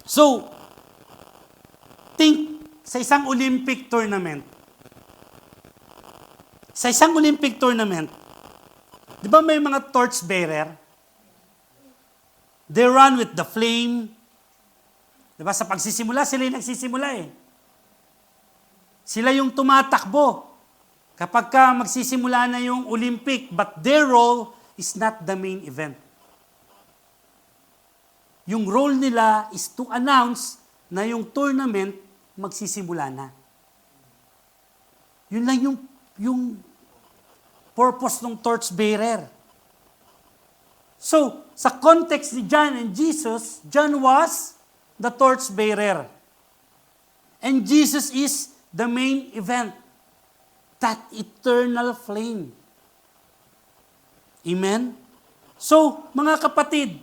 So, think sa isang Olympic tournament. Sa isang Olympic tournament, di ba may mga torch bearer? They run with the flame. Di ba? Sa pagsisimula, sila yung nagsisimula eh. Sila yung tumatakbo. Kapag ka magsisimula na yung Olympic, but their role is not the main event. yung role nila is to announce na yung tournament magsisimula na. Yun lang yung purpose ng torchbearer. So, sa context ni John and Jesus, John was the torchbearer. And Jesus is the main event, that eternal flame. Amen? So, mga kapatid,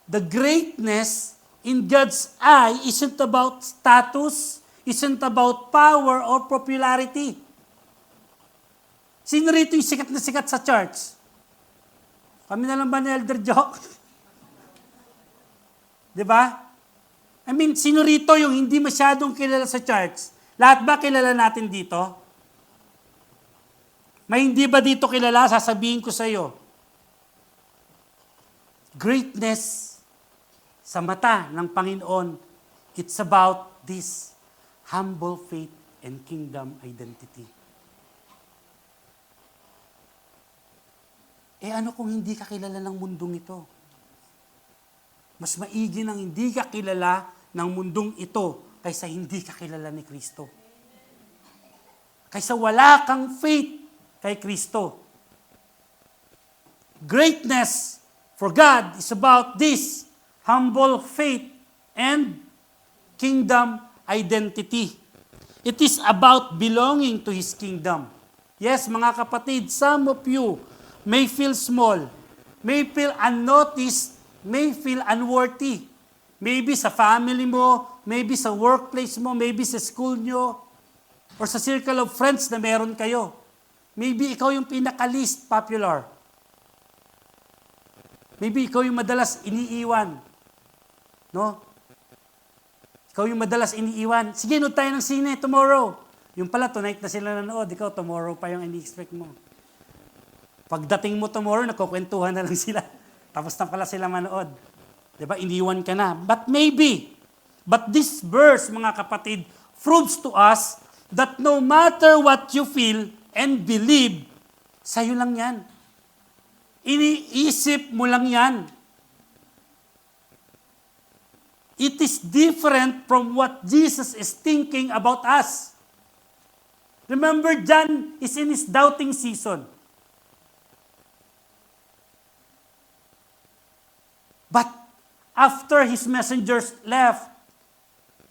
the greatness in God's eye isn't about status, isn't about power or popularity. Sino rito yung sikat na sikat sa church? Kami na lang ba ni Elder Joke? Di ba? I mean, sino rito yung hindi masyadong kilala sa church? Lahat ba kilala natin dito? May hindi ba dito kilala? Sasabihin ko sa iyo. Greatness sa mata ng Panginoon, it's about this humble faith and kingdom identity. Ano kung hindi ka kilala ng mundong ito? Mas maigi nang hindi ka kilala ng mundong ito kaysa hindi ka kilala ni Kristo. Kaysa wala kang faith kay Kristo. Greatness for God is about this humble faith and kingdom identity. It is about belonging to His kingdom. Yes, mga kapatid, some of you may feel small, may feel unnoticed, may feel unworthy. Maybe sa family mo, maybe sa workplace mo, maybe sa school nyo, or sa circle of friends na meron kayo. Maybe ikaw yung pinaka-least popular. Maybe ikaw yung madalas iniiwan. No? Ikaw yung madalas iniiwan. Sige, nood tayo ng sine tomorrow. Yung pala, tonight na sila nanood. Ikaw, tomorrow pa yung ini-expect mo. Pagdating mo tomorrow, nagkukwentuhan na lang sila. Tapos na pala sila manood. Diba? Iniwan ka na. But this verse, mga kapatid, proves to us that no matter what you feel and believe, sa'yo lang yan. Iniisip mo lang yan. It is different from what Jesus is thinking about us. Remember, John is in his doubting season. But after his messengers left,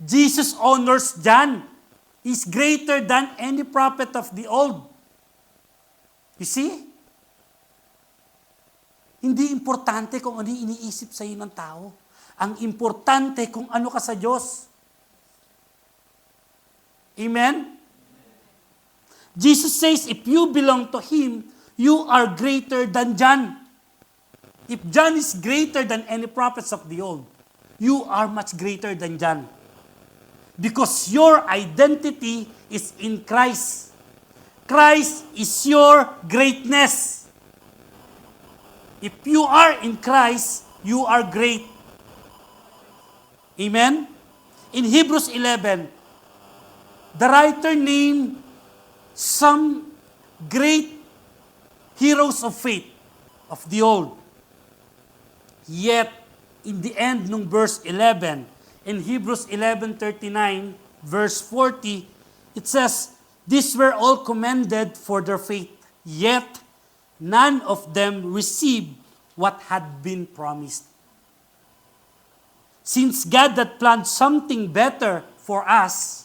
Jesus honors John. He's greater than any prophet of the old. You see? Hindi importante kung ano iniisip sa iyo ng tao. Ang importante kung ano ka sa Diyos. Amen? Jesus says, if you belong to Him, you are greater than John. If John is greater than any prophets of the old, you are much greater than John. Because your identity is in Christ. Christ is your greatness. If you are in Christ, you are great. Amen? In Hebrews 11, the writer named some great heroes of faith of the old. Yet, in the end ng verse 11, in Hebrews 11:39, verse 40, it says, these were all commended for their faith, yet none of them received what had been promised. Since God had planned something better for us,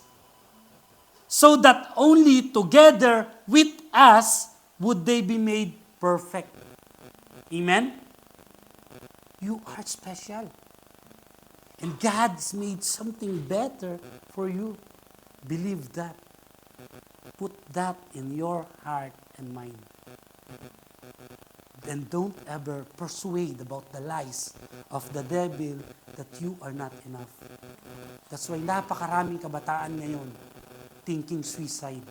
so that only together with us would they be made perfect. Amen? You are special. And God's made something better for you. Believe that. Put that in your heart and mind. And don't ever persuade about the lies of the devil that you are not enough. That's why napakaraming kabataan ngayon thinking suicide.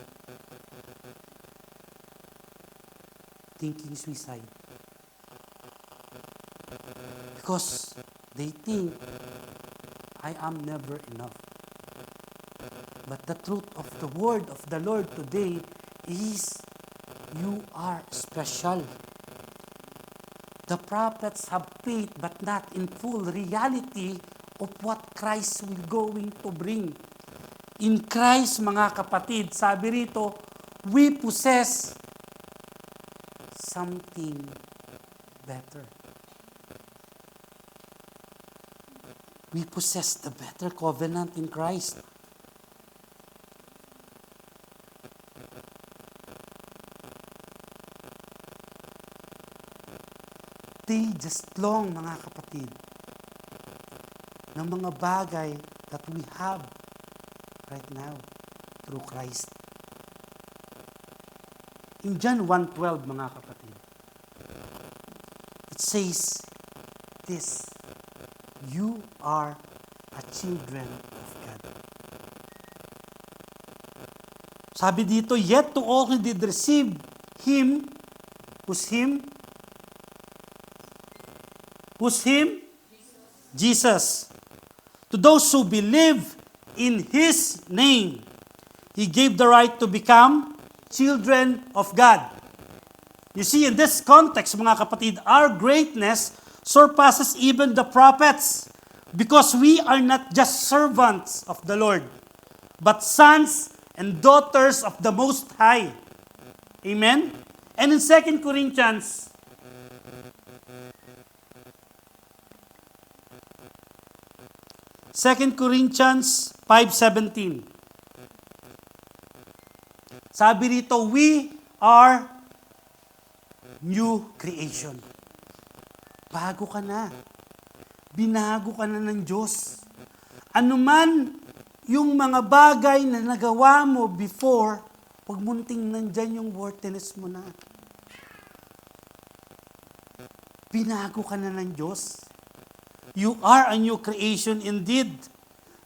Thinking suicide. Because they think, I am never enough. But the truth of the word of the Lord today is, you are special. The prophets have faith but not in full reality of what Christ will going to bring. In Christ, mga kapatid, sabi rito, we possess something better. We possess the better covenant in Christ. They just long, mga kapatid, ng mga bagay that we have right now through Christ. In John 1:12, mga kapatid, it says this, you are a children of God. Sabi dito, yet to all who did receive Him, who's Him? Who's Him? Jesus. To those who believe in His name, He gave the right to become children of God. You see, in this context, mga kapatid, our greatness surpasses even the prophets because we are not just servants of the Lord, but sons and daughters of the Most High. Amen? And in 2 Corinthians, Second Corinthians 5:17. Sabi rito, we are new creation. Bago ka na. Binago ka na ng Diyos. Ano man yung mga bagay na nagawa mo before, huwag mong tingnan dyan yung worthiness mo na. Binago ka na ng Diyos. You are a new creation indeed.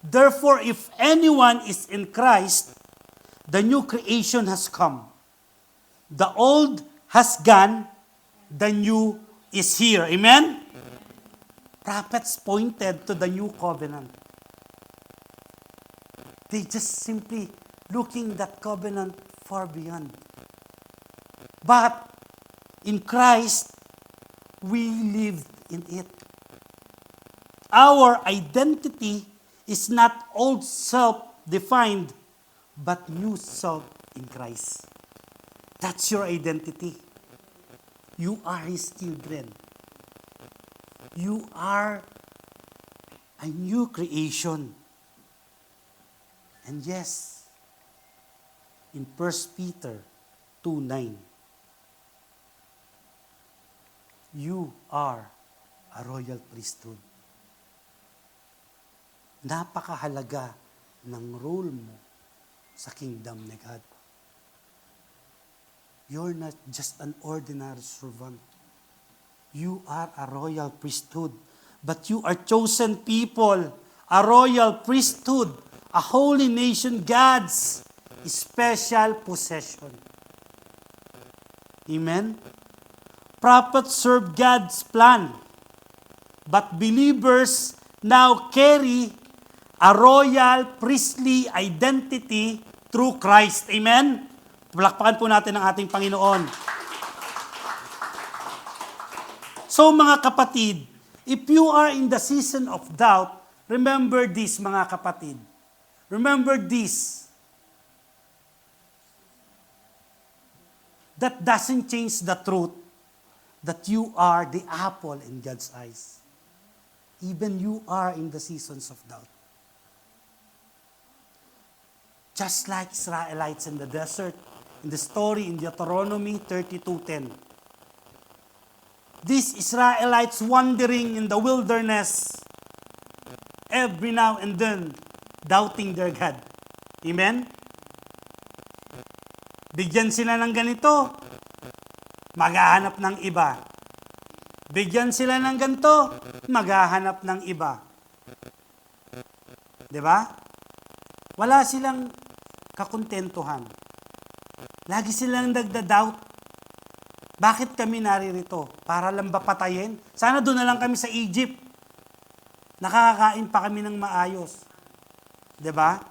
Therefore, if anyone is in Christ, the new creation has come. The old has gone, the new is here. Amen? Prophets pointed to the new covenant. They just simply looking that covenant far beyond. But in Christ, we lived in it. Our identity is not old self-defined, but new self in Christ. That's your identity. You are His children. You are a new creation. And yes, in 1 Peter 2:9, you are a royal priesthood. Napakahalaga ng role mo sa kingdom ni God. You're not just an ordinary servant. You are a royal priesthood. But you are chosen people, a royal priesthood, a holy nation, God's special possession. Amen? Prophets serve God's plan, but believers now carry a royal priestly identity through Christ. Amen? Palakpakan po natin ang ating Panginoon. So mga kapatid, if you are in the season of doubt, remember this mga kapatid. Remember this. That doesn't change the truth that you are the apple in God's eyes. Even you are in the seasons of doubt. Just like Israelites in the desert, in the story in Deuteronomy 32:10. These Israelites wandering in the wilderness, every now and then, doubting their God. Amen? Bigyan sila ng ganito, maghahanap ng iba. Bigyan sila ng ganito, maghahanap ng iba. 'Di ba? Wala silang kakontentuhan. Lagi silang nagda-doubt. Bakit kami naririto? Para lang ba patayin? Sana doon na lang kami sa Egypt. Nakakakain pa kami ng maayos. 'Di ba?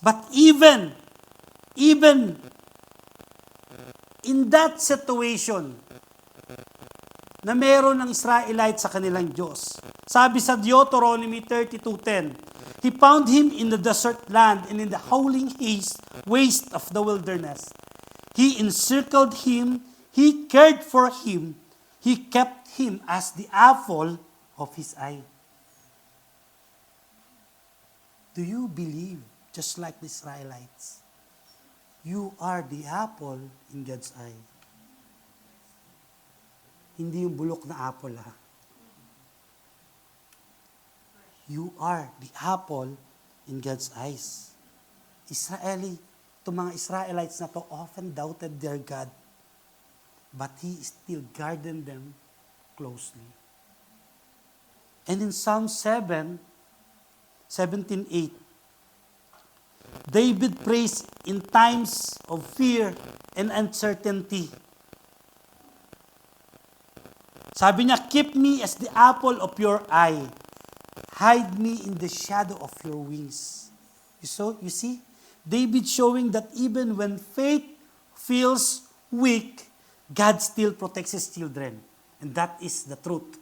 But even in that situation, na meron ng Israelites sa kanilang Diyos. Sabi sa Deuteronomy 32:10, He found him in the desert land and in the howling waste of the wilderness. He encircled him, he cared for him, he kept him as the apple of his eye. Do you believe, just like the Israelites, you are the apple in God's eye? Hindi yung bulok na apple, ha? You are the apple in God's eyes. Itong mga Israelites na to often doubted their God, but He still guarded them closely. And in Psalm 17:8, David prays in times of fear and uncertainty. Sabi niya, keep me as the apple of your eye. Hide me in the shadow of your wings. You see? David showing that even when faith feels weak, God still protects His children. And that is the truth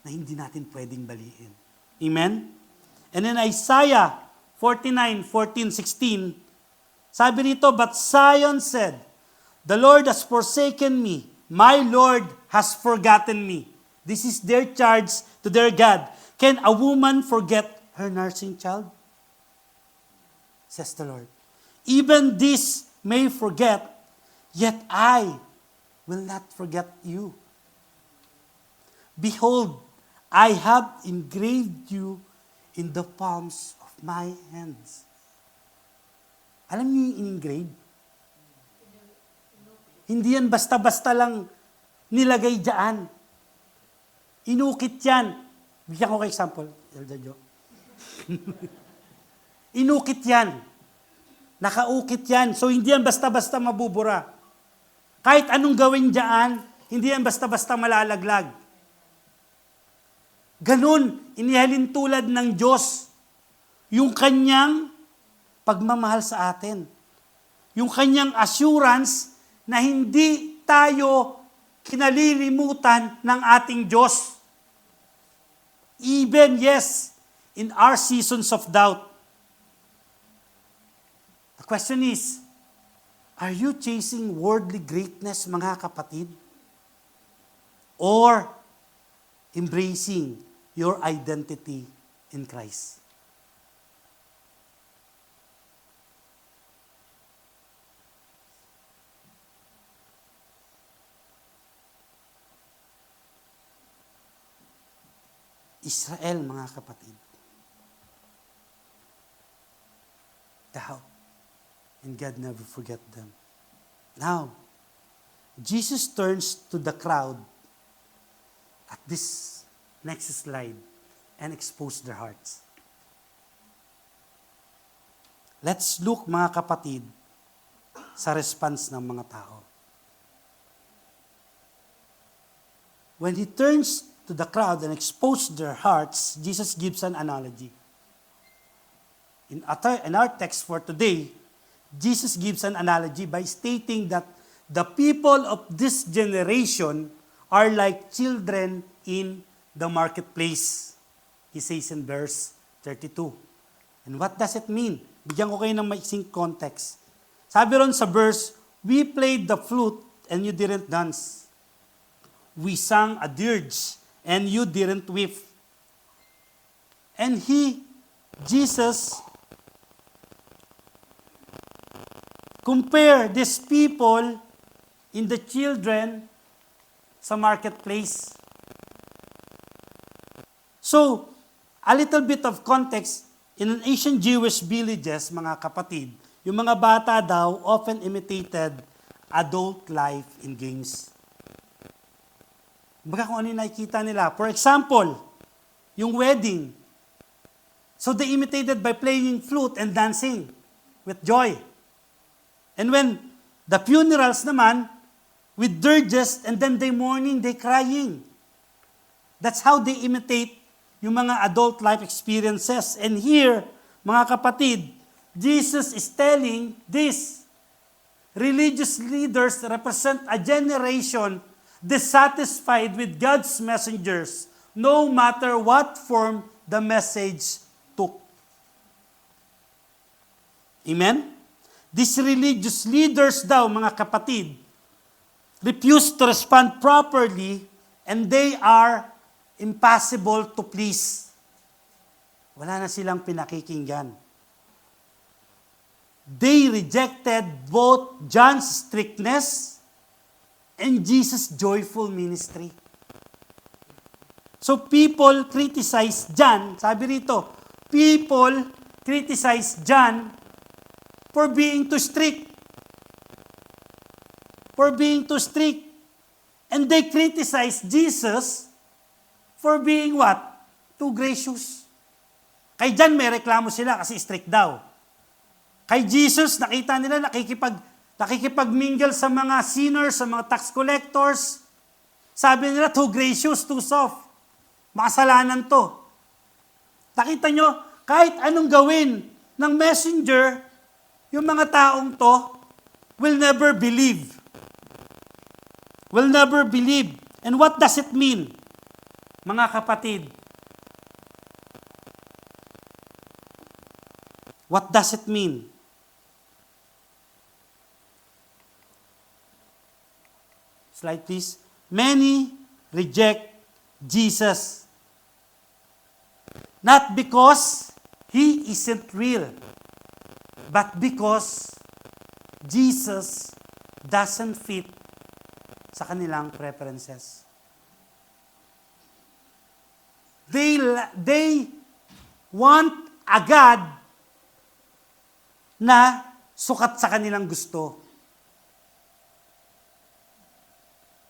na hindi natin pwedeng baliin. Amen? And in Isaiah 49:14-16, sabi rito, But Zion said, The Lord has forsaken me. My Lord has forgotten me. This is their charge to their God. Can a woman forget her nursing child? Says the Lord. Even this may forget, yet I will not forget you. Behold, I have engraved you in the palms of my hands. Alam niyo yung in-engrave? Hindi yan basta-basta lang nilagay dyan. Inukit yan. Bigyan ko kayo example, Elder Jo. Inukit yan. Nakaukit yan. So hindi yan basta-basta mabubura. Kahit anong gawin dyan, hindi yan basta-basta malalaglag. Ganun, inihalin tulad ng Diyos yung kanyang pagmamahal sa atin. Yung kanyang assurance na hindi tayo kinalilimutan ng ating Diyos. Even, yes, in our seasons of doubt. The question is, are you chasing worldly greatness, mga kapatid? Or embracing your identity in Christ? Israel, mga kapatid. Doubt. And God never forget them. Now, Jesus turns to the crowd at this next slide and expose their hearts. Let's look, mga kapatid, sa response ng mga tao. When He turns to the crowd and expose their hearts, Jesus gives an analogy. In our text for today, Jesus gives an analogy by stating that the people of this generation are like children in the marketplace. He says in verse 32. And what does it mean? Bigyan ko kayo ng maiksing context. Sabi ron sa verse, we played the flute and you didn't dance. We sang a dirge and you didn't weep. And Jesus, compare these people in the children sa marketplace. So, a little bit of context, in an ancient Jewish villages, mga kapatid, yung mga bata daw often imitated adult life in games. Baga kung ano yung nakikita nila. For example, yung wedding. So they imitated by playing flute and dancing with joy. And when the funerals naman, with dirges, and then they mourning, they crying. That's how they imitate yung mga adult life experiences. And here, mga kapatid, Jesus is telling this. Religious leaders represent a generation dissatisfied with God's messengers, no matter what form the message took. Amen? These religious leaders daw, mga kapatid, refuse to respond properly and they are impossible to please. Wala na silang pinakikinggan. They rejected both John's strictness and Jesus' joyful ministry. So people criticize John, sabi rito, people criticize John for being too strict. For being too strict. And they criticize Jesus for being what? Too gracious. Kay John may reklamo sila kasi strict daw. Kay Jesus, nakita nila nakikipag-mingle sa mga sinners, sa mga tax collectors. Sabi nila, too gracious, too soft. Makasalanan to. Nakita nyo, kahit anong gawin ng messenger, yung mga taong to will never believe. Will never believe. And what does it mean, mga kapatid? What does it mean? Slide please. Many reject Jesus. Not because He isn't real, but because Jesus doesn't fit sa kanilang preferences. They want a God na sukat sa kanilang gusto.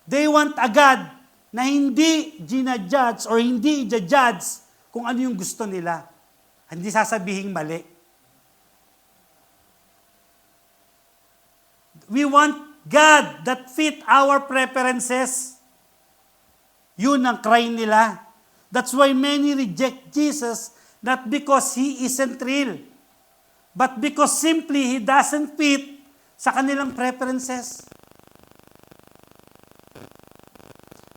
They want a God na hindi ginajudge or hindi i-judge kung ano yung gusto nila. Hindi sasabihing mali. We want God that fit our preferences. Yun ang cry nila. That's why many reject Jesus, not because He isn't real, but because simply He doesn't fit sa kanilang preferences.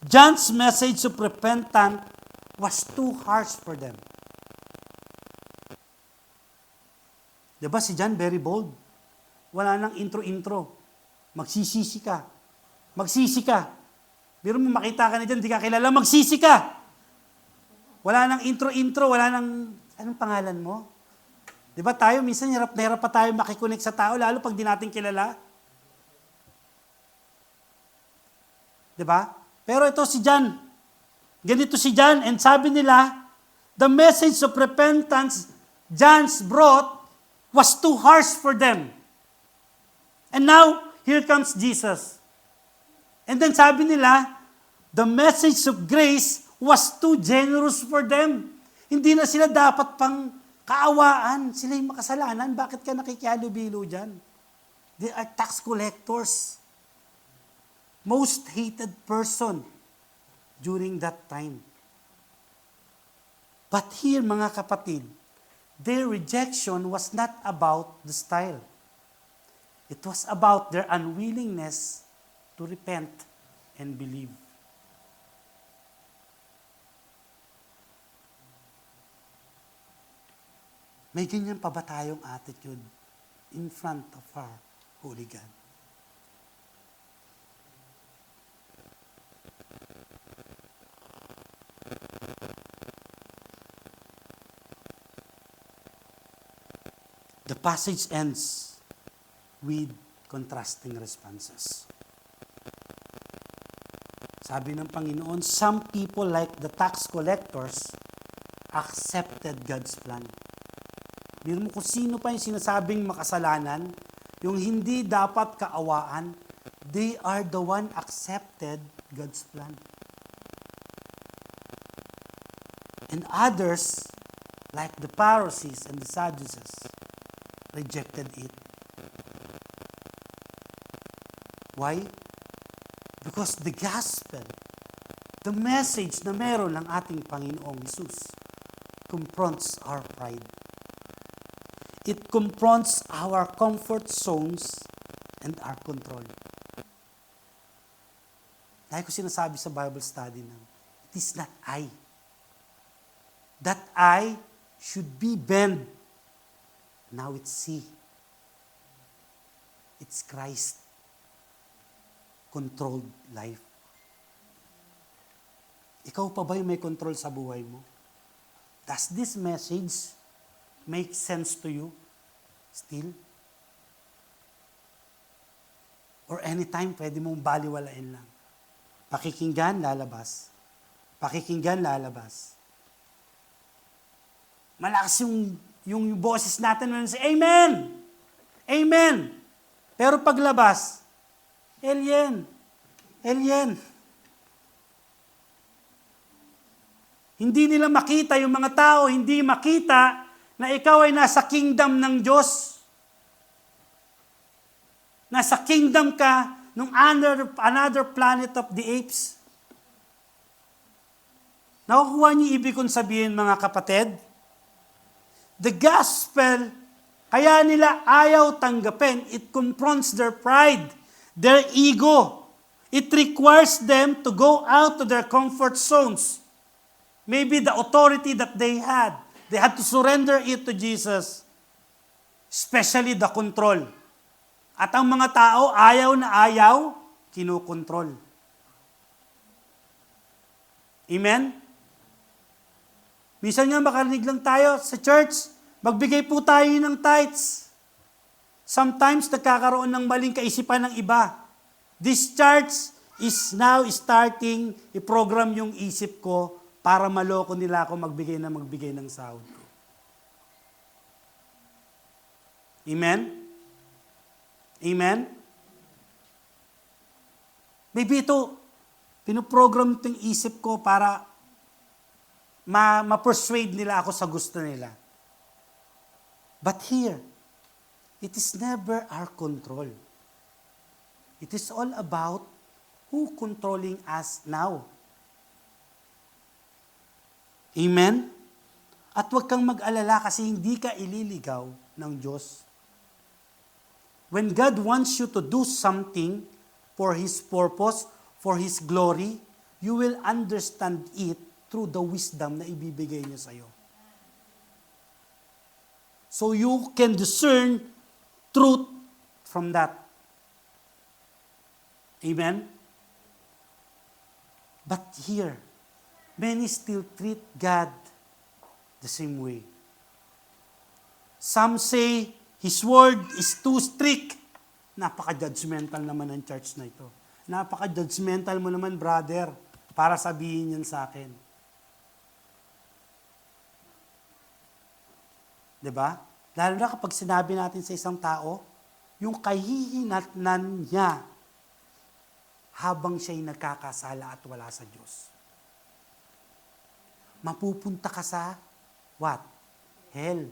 John's message of repentance was too harsh for them. Diba si John very bold? Wala nang intro-intro. Magsisisi ka. Magsisi ka. Biro mo makita ka na dyan, di ka kilala, magsisi ka. Wala nang intro-intro, wala nang, anong pangalan mo? Di ba tayo, minsan hirap na hirap pa tayo makikonek sa tao, lalo pag di natin kilala. Di ba? Pero ito si John. Ganito si John, and sabi nila, the message of repentance John's brought was too harsh for them. And now, here comes Jesus. And then sabi nila, the message of grace was too generous for them. Hindi na sila dapat pang kaawaan. Sila yung makasalanan. Bakit ka nakikihalubilo dyan? They are tax collectors. Most hated person during that time. But here, mga kapatid, their rejection was not about the style. It was about their unwillingness to repent and believe. May ganyan pa ba tayong attitude in front of our Holy God? The passage ends with contrasting responses. Sabi ng Panginoon, some people like the tax collectors accepted God's plan. Biro mo kung sino pa yung sinasabing makasalanan, yung hindi dapat kaawaan, they are the one accepted God's plan. And others, like the Pharisees and the Sadducees, rejected it. Why? Because the gospel, the message na meron ng ating Panginoong Jesus, confronts our pride. It confronts our comfort zones and our control. Dahil ko sinasabi sa Bible study na, it is not I. That I should be bent. Now it's C. It's Christ. Controlled life. Ikaw pa ba yung may control sa buhay mo? Does this message make sense to you still? Or anytime, pwede mong baliwalain lang. Pakikinggan, lalabas. Pakikinggan, lalabas. Malakas yung boses natin na sa Amen! Amen! Pero paglabas, Alien! Alien! Hindi nila makita, yung mga tao, hindi makita na ikaw ay nasa kingdom ng Diyos. Nasa kingdom ka ng another planet of the apes. Nakukuha niyo ibig kong sabihin, mga kapatid? The gospel, kaya nila ayaw tanggapin. It confronts their pride, their ego. It requires them to go out to their comfort zones. Maybe the authority that they had to surrender it to Jesus. Especially the control. At ang mga tao, ayaw na ayaw, kinukontrol. Amen? Minsan nga makarinig lang tayo sa church, magbigay po tayo ng tithes. Sometimes nagkakaroon ng maling kaisipan ng iba. This church is now starting i-program yung isip ko para maloko nila ako magbigay ng sahod ko. Amen? Amen? Maybe ito, pinuprogram itong isip ko para ma-persuade nila ako sa gusto nila. But here, it is never our control. It is all about who controlling us now. Amen? At huwag kang mag-alala kasi hindi ka ililigaw ng Diyos. When God wants you to do something for His purpose, for His glory, you will understand it through the wisdom na ibibigay niya sa iyo. So you can discern truth from that. Amen? But here, many still treat God the same way. Some say, His word is too strict. Napaka-judgmental naman ng church na ito. Napaka-judgmental mo naman, brother, para sabihin yan sa akin. Diba? Lalo na kapag sinabi natin sa isang tao, yung kahihinatnan niya habang siya'y nagkakasala at wala sa Diyos. Mapupunta ka sa what? Hell.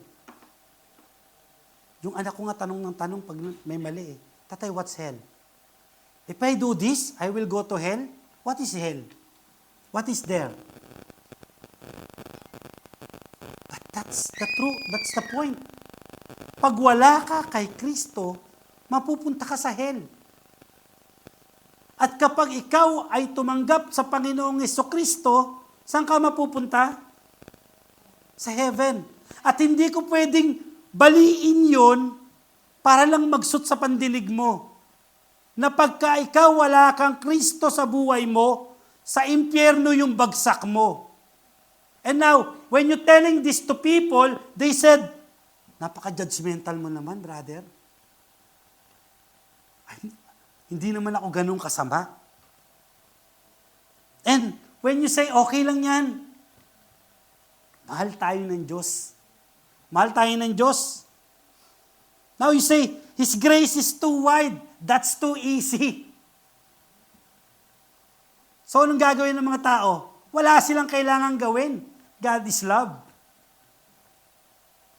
Yung anak ko nga tanong ng tanong pag may mali eh. Tatay, what's hell? If I do this, I will go to hell? What is hell? What is there? But that's the truth. That's the point. Pag wala ka kay Kristo, mapupunta ka sa hell. At kapag ikaw ay tumanggap sa Panginoong Jesucristo, saan ka mapupunta? Sa heaven. At hindi ko pwedeng baliin yon para lang magsut sa pandinig mo. Na pagka ikaw wala kang Kristo sa buhay mo, sa impyerno yung bagsak mo. And now, when you're telling this to people, they said, napaka-judgmental mo naman, brother. Ay, hindi naman ako ganun kasama. And when you say, okay lang yan, mahal tayo ng Diyos. Mahal tayo ng Diyos. Now you say, His grace is too wide. That's too easy. So anong gagawin ng mga tao? Wala silang kailangan gawin. God is love.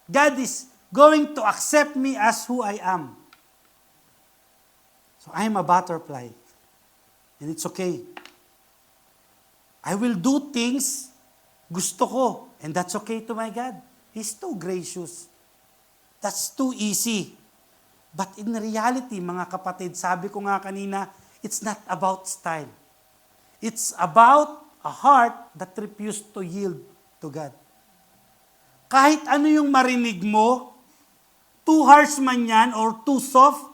God is going to accept me as who I am. So I am a butterfly. And it's okay. I will do things gusto ko. And that's okay to my God. He's too gracious. That's too easy. But in reality, mga kapatid, sabi ko nga kanina, it's not about style. It's about a heart that refused to yield to God. Kahit ano yung marinig mo, too harsh man yan or too soft,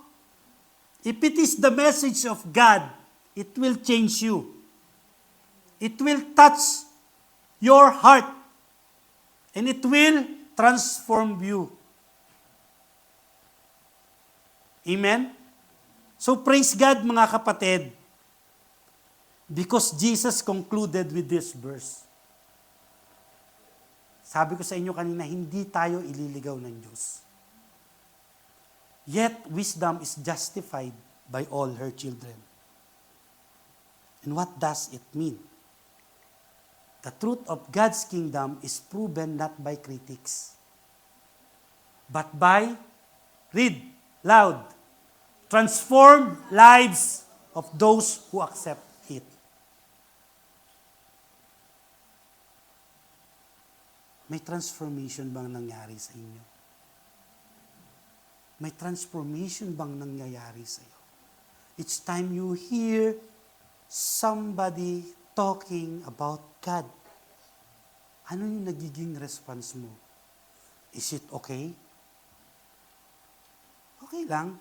if it is the message of God, it will change you. It will touch your heart. And it will transform you. Amen? So praise God mga kapatid, because Jesus concluded with this verse. Sabi ko sa inyo kanina, hindi tayo ililigaw ng Diyos. Yet, wisdom is justified by all her children. And what does it mean? The truth of God's kingdom is proven not by critics, but by, read loud, transformed lives of those who accept it. May transformation bang nangyari sa inyo? May transformation bang nangyayari sa iyo? Each time you hear somebody talking about God, ano yung nagiging response mo? Is it okay? Okay lang.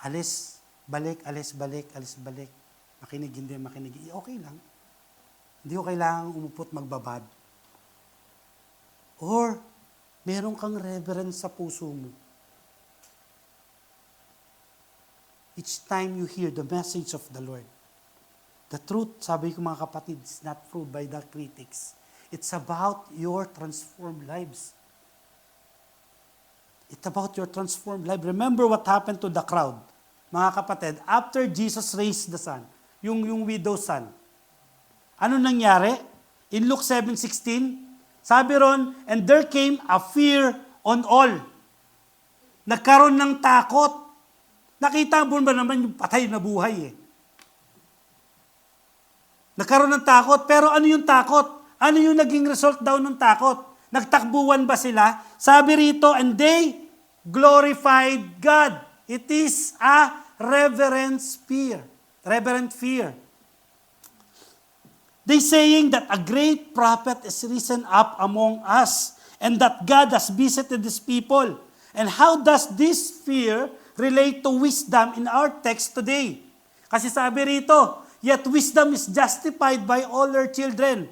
Alis, balik, alis, balik, alis, balik. Makinig, hindi makinig. Okay lang. Hindi ko kailangang umupot magbabad. Or, meron kang reverence sa puso mo. Each time you hear the message of the Lord, the truth, sabi ko mga kapatid, is not proved by the critics. It's about your transformed lives. It's about your transformed life. Remember what happened to the crowd. Mga kapatid, after Jesus raised the son, yung widow's son, ano nangyari? In Luke 7:16, sabi ron, and there came a fear on all. Nagkaroon ng takot. Nakita mo ba naman yung patay na buhay eh? Nagkaroon ng takot, pero ano yung takot? Ano yung naging result daw ng takot? Nagtakbuhan ba sila? Sabi rito, and they glorified God. It is a reverent fear. Reverent fear. They saying that a great prophet is risen up among us and that God has visited His people. And how does this fear relate to wisdom in our text today? Kasi sabi rito, yet wisdom is justified by all her children.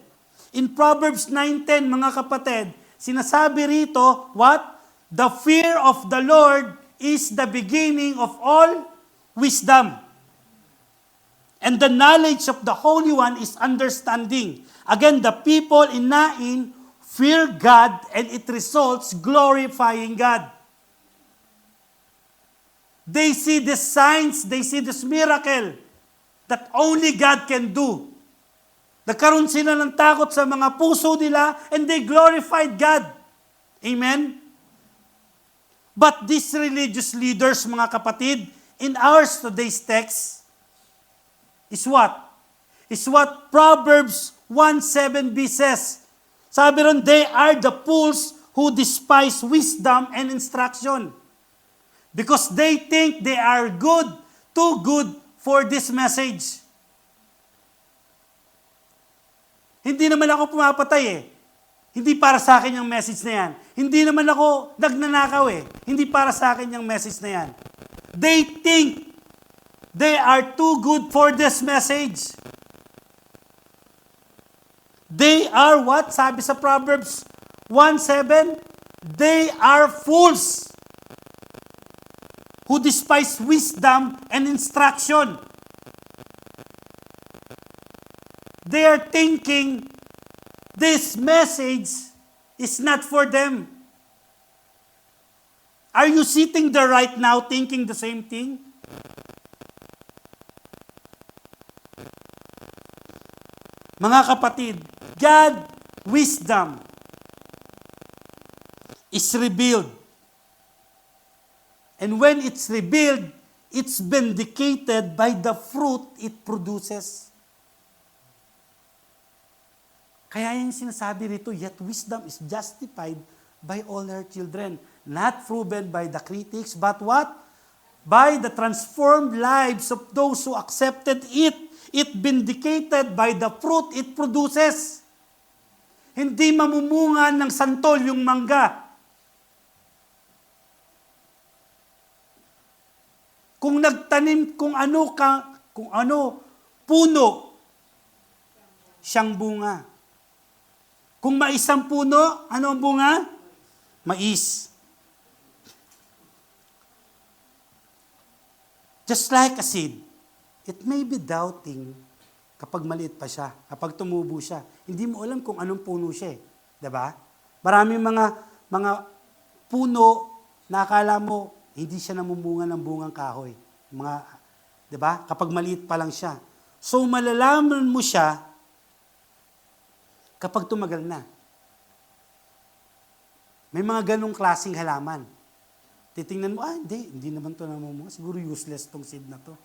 In Proverbs 9:10, mga kapatid, sinasabi rito, what? The fear of the Lord is the beginning of all wisdom. And the knowledge of the Holy One is understanding. Again, the people in Nain fear God and it results glorifying God. They see the signs, they see this miracle that only God can do. Nagkaroon sila ng takot sa mga puso nila and they glorified God. Amen? But these religious leaders, mga kapatid, in our today's text, is what? Is what Proverbs 1:7b says. Sabi ron, they are the fools who despise wisdom and instruction. Because they think they are good, too good for this message. Hindi naman ako pumapatay eh. Hindi para sa akin yung message na yan. Hindi naman ako nagnanakaw eh. Hindi para sa akin yung message na yan. They think they are too good for this message. They are what? Sabi sa Proverbs 1:7, they are fools who despise wisdom and instruction. They are thinking this message is not for them. Are you sitting there right now thinking the same thing? Mga kapatid, God, wisdom is revealed. And when it's revealed, it's vindicated by the fruit it produces. Kaya yung sinasabi rito, yet wisdom is justified by all her children. Not proven by the critics, but what? by the transformed lives of those who accepted it. It vindicated by the fruit it produces. Hindi mamumunga ng santol yung mangga. Kung nagtanim, kung ano, puno, siyang bunga. Kung maisang puno, ano ang bunga? Mais. Just like a seed, it may be doubting kapag maliit pa siya, kapag tumubo siya. Hindi mo alam kung anong puno siya. Diba? Maraming mga puno na akala mo, hindi siya namumunga ng bungang kahoy. Diba? Kapag maliit pa lang siya. So malalaman mo siya kapag tumagal na. May mga ganong klaseng halaman. Titingnan mo, hindi naman to namumunga. Siguro useless tong seed na to.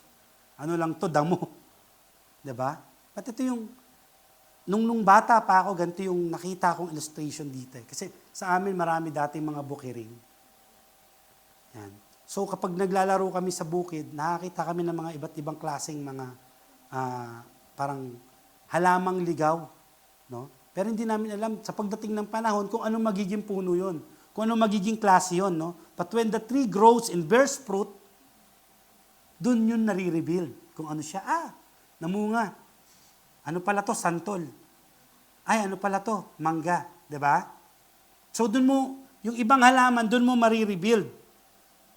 Ano lang to, damo. Diba? At ito yung, nung bata pa ako, ganito yung nakita kong illustration dito. Kasi sa amin marami dating mga bukiring. Yan. So kapag naglalaro kami sa bukid, nakakita kami ng mga iba't ibang klaseng mga parang halamang ligaw. No? Pero hindi namin alam sa pagdating ng panahon kung anong magiging puno yon, kung anong magiging klase yon. No? But when the tree grows and bears fruit, dun yun nare-reveal kung ano siya. Namunga. Ano pala to? Santol. Ano pala to? Mangga. Diba? So dun mo, yung ibang halaman, dun mo marirebuild.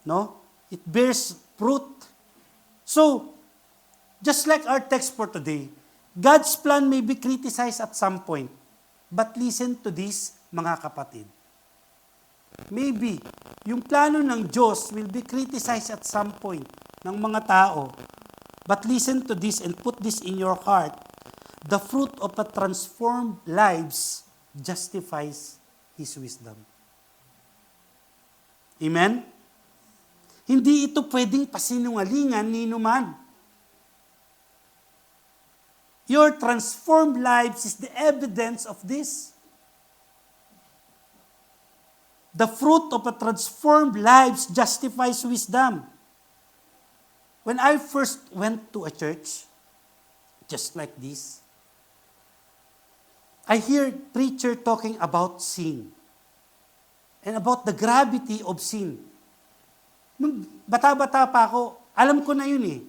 No? It bears fruit. So, just like our text for today, God's plan may be criticized at some point. But listen to this, mga kapatid. Maybe, yung plano ng Diyos will be criticized at some point ng mga tao. But listen to this and put this in your heart. The fruit of a transformed lives justifies His wisdom. Amen? Hindi ito pwedeng pasinungalingan ni numan. Your transformed lives is the evidence of this. The fruit of a transformed lives justifies wisdom. When I first went to a church, just like this, I hear preacher talking about sin and about the gravity of sin. Nung bata-bata pa ako, alam ko na yun eh.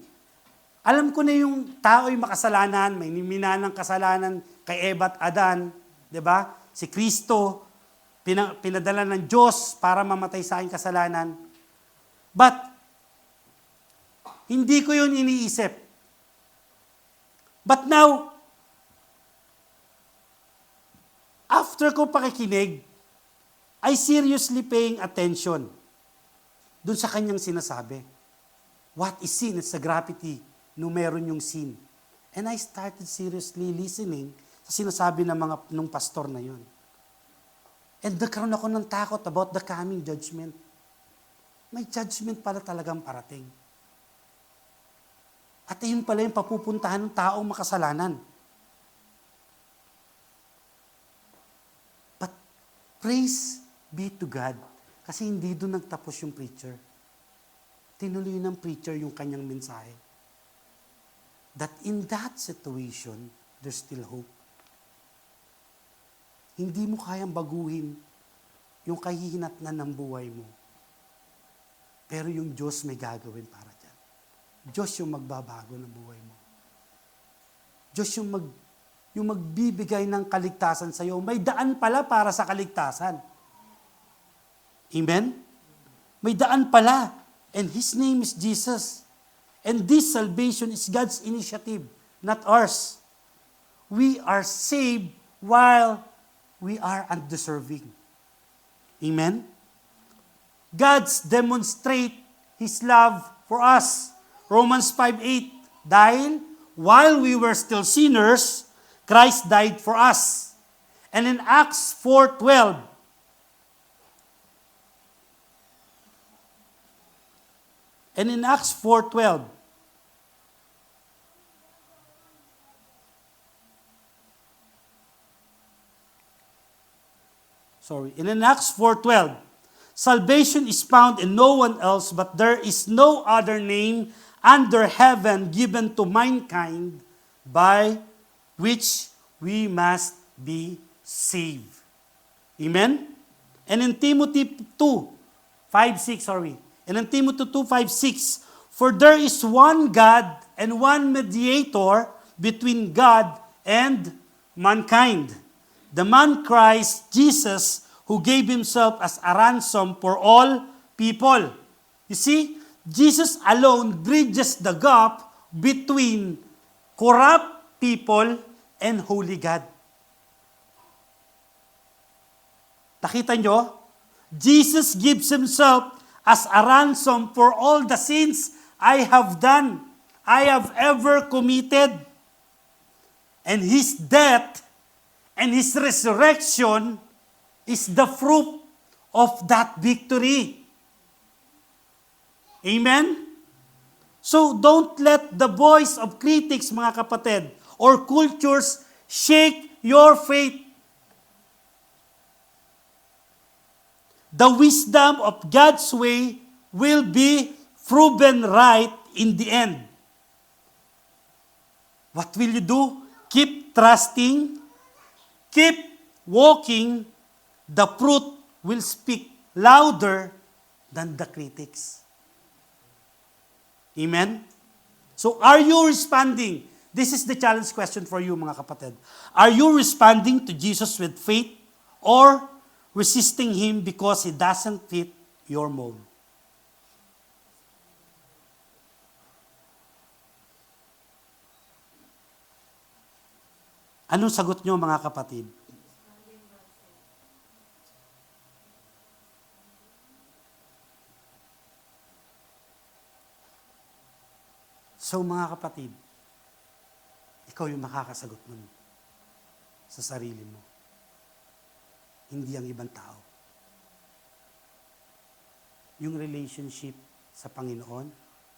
Alam ko na yung tao'y makasalanan, may minanang kasalanan kay Eva at Adan, di ba? Si Kristo, pinadala ng Diyos para mamatay sa aking kasalanan. But, hindi ko yun iniisip. But now, after ko pakikinig, I seriously paying attention dun sa kanyang sinasabi. What is sin? It's the gravity nung meron yung sin. And I started seriously listening sa sinasabi nung pastor na yun. And nagkaroon ako ng takot about the coming judgment. May judgment pala talagang parating. At yun pala yung papupuntahan ng taong makasalanan. But praise be to God, kasi hindi doon nagtapos yung preacher. Tinuloy ng preacher yung kanyang mensahe. That in that situation, there's still hope. Hindi mo kayang baguhin yung kahihinatnan ng buhay mo. Pero yung Diyos may gagawin para dyan. Diyos yung magbabago ng buhay mo. Diyos yung magbibigay ng kaligtasan sa iyo. May daan pala para sa kaligtasan. Amen? May daan pala. And His name is Jesus. And this salvation is God's initiative, not ours. We are saved while we are undeserving. Amen? God's demonstrate His love for us. Romans 5:8, dahil while we were still sinners, Christ died for us. And in Acts 4:12, And in Acts 4:12, Salvation is found in no one else, but there is no other name under heaven given to mankind by which we must be saved. Amen? And in Timothy 2:5-6, And in Timothy 2:5-6, for there is one God and one mediator between God and mankind, the man Christ Jesus, who gave himself as a ransom for all people. You see, Jesus alone bridges the gap between corrupt people and holy God. Nakita nyo? Jesus gives himself as a ransom for all the sins I have done, I have ever committed. And his death and his resurrection is the fruit of that victory. Amen? So don't let the voice of critics, mga kapatid, or cultures shake your faith. The wisdom of God's way will be proven right in the end. What will you do? Keep trusting, keep walking. The fruit will speak louder than the critics. Amen? So are you responding? This is the challenge question for you, mga kapatid. Are you responding to Jesus with faith or resisting Him because He doesn't fit your mold? Anong sagot nyo, mga kapatid? So mga kapatid, ikaw yung makakasagot nun sa sarili mo. Hindi ang ibang tao. Yung relationship sa Panginoon,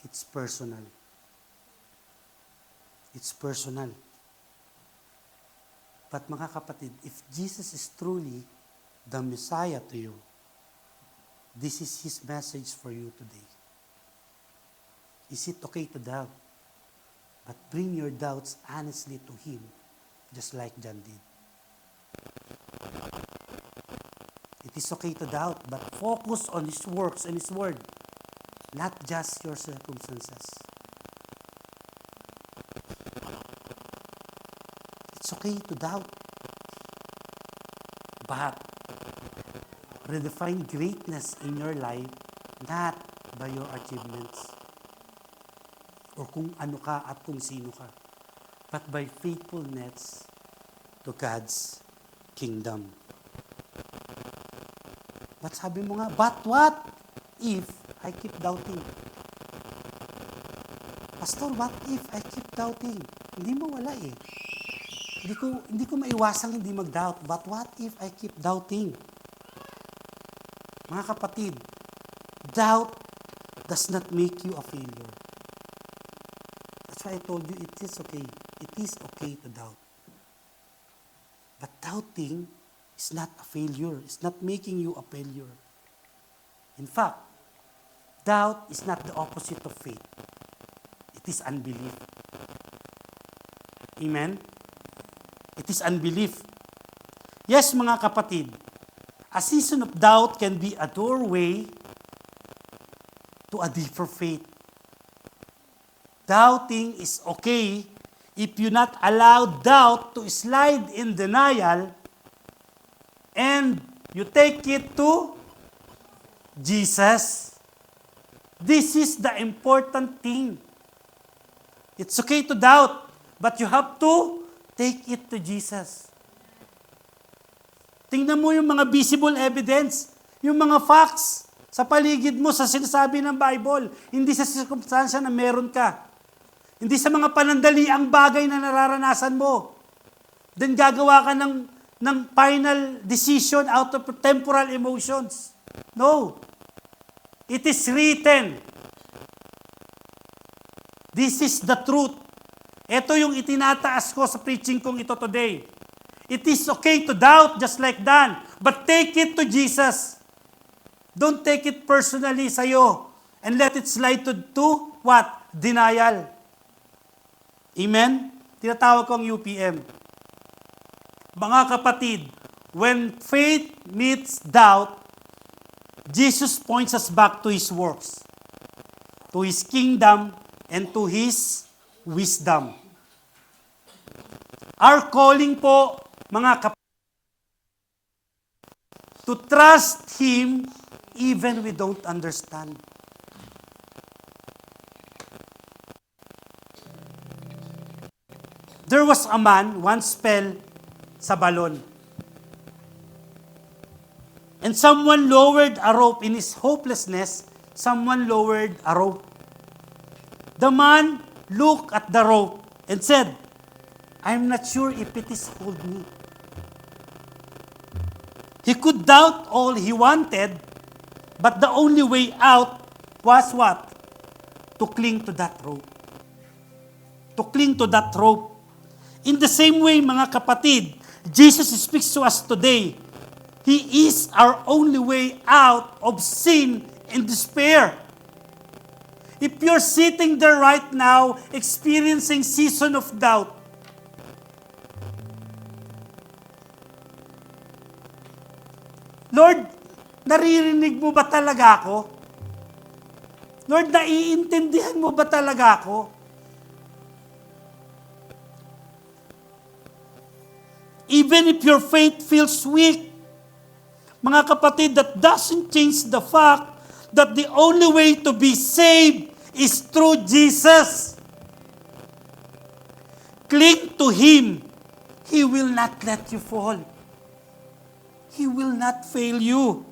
it's personal. It's personal. But mga kapatid, if Jesus is truly the Messiah to you, this is His message for you today. Is it okay to doubt? But bring your doubts honestly to Him, just like John did. It is okay to doubt, but focus on His works and His word, not just your circumstances. It's okay to doubt, but redefine greatness in your life, not by your achievements, or kung ano ka at kung sino ka, but by faithfulness to God's kingdom. But sabi mo nga, but what if I keep doubting? Pastor, what if I keep doubting? Hindi mo wala eh. Hindi ko maiwasang hindi mag-doubt. But what if I keep doubting? Mga kapatid, doubt does not make you a failure. That's why I told you it is okay. It is okay to doubt. But doubting is not a failure. It's not making you a failure. In fact, doubt is not the opposite of faith. It is unbelief. Amen? It is unbelief. Yes, mga kapatid, a season of doubt can be a doorway to a deeper faith. Doubting is okay if you not allow doubt to slide in denial and you take it to Jesus. This is the important thing. It's okay to doubt, but you have to take it to Jesus. Tingnan mo yung mga visible evidence, yung mga facts sa paligid mo, sa sinasabi ng Bible, hindi sa circumstansya na meron ka. Hindi sa mga panandaliang bagay na nararanasan mo. Then gagawa ka ng final decision out of temporal emotions. No. It is written. This is the truth. Ito yung itinataas ko sa preaching kong ito today. It is okay to doubt just like Dan, but take it to Jesus. Don't take it personally sa'yo. And let it slide to what? Denial. Amen? Tinatawag ko ang UPM. Mga kapatid, when faith meets doubt, Jesus points us back to His works, to His kingdom, and to His wisdom. Our calling po, mga kapatid, to trust Him even we don't understand. There was a man once fell sa balon. And someone lowered a rope. In his hopelessness, someone lowered a rope. The man looked at the rope and said, I'm not sure if it is hold me. He could doubt all he wanted, but the only way out was what? To cling to that rope. To cling to that rope. In the same way, mga kapatid, Jesus speaks to us today. He is our only way out of sin and despair. If you're sitting there right now, experiencing season of doubt, Lord, naririnig mo ba talaga ako? Lord, naiintindihan mo ba talaga ako? Even if your faith feels weak, mga kapatid, that doesn't change the fact that the only way to be saved is through Jesus. Cling to Him. He will not let you fall. He will not fail you.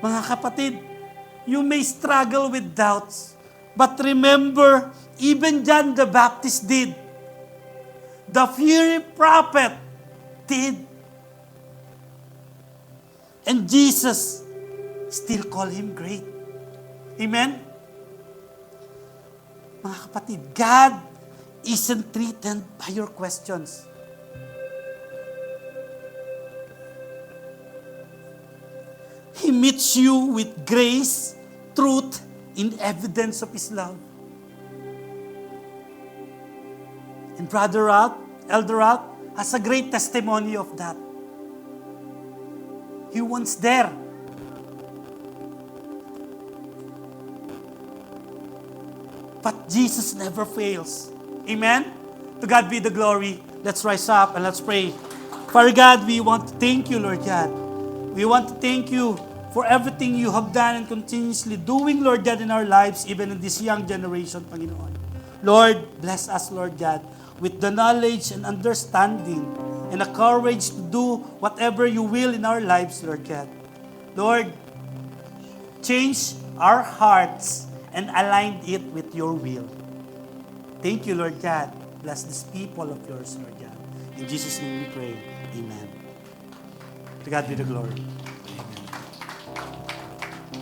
Mga kapatid, you may struggle with doubts, but remember, even John the Baptist did. The fiery prophet did. And Jesus still call him great. Amen? Mga kapatid, God isn't threatened by your questions. He meets you with grace, truth, and evidence of His love. And Brother Ralph, Elder Ralph, has a great testimony of that. He once there. But Jesus never fails. Amen? To God be the glory. Let's rise up and let's pray. Father God, we want to thank you, Lord God. We want to thank you for everything you have done and continuously doing, Lord God, in our lives, even in this young generation, Panginoon. Lord, bless us, Lord God, with the knowledge and understanding and the courage to do whatever you will in our lives, Lord God. Lord, change our hearts and align it with your will. Thank you, Lord God. Bless this people of yours, Lord God. In Jesus' name we pray. Amen. To God be the glory.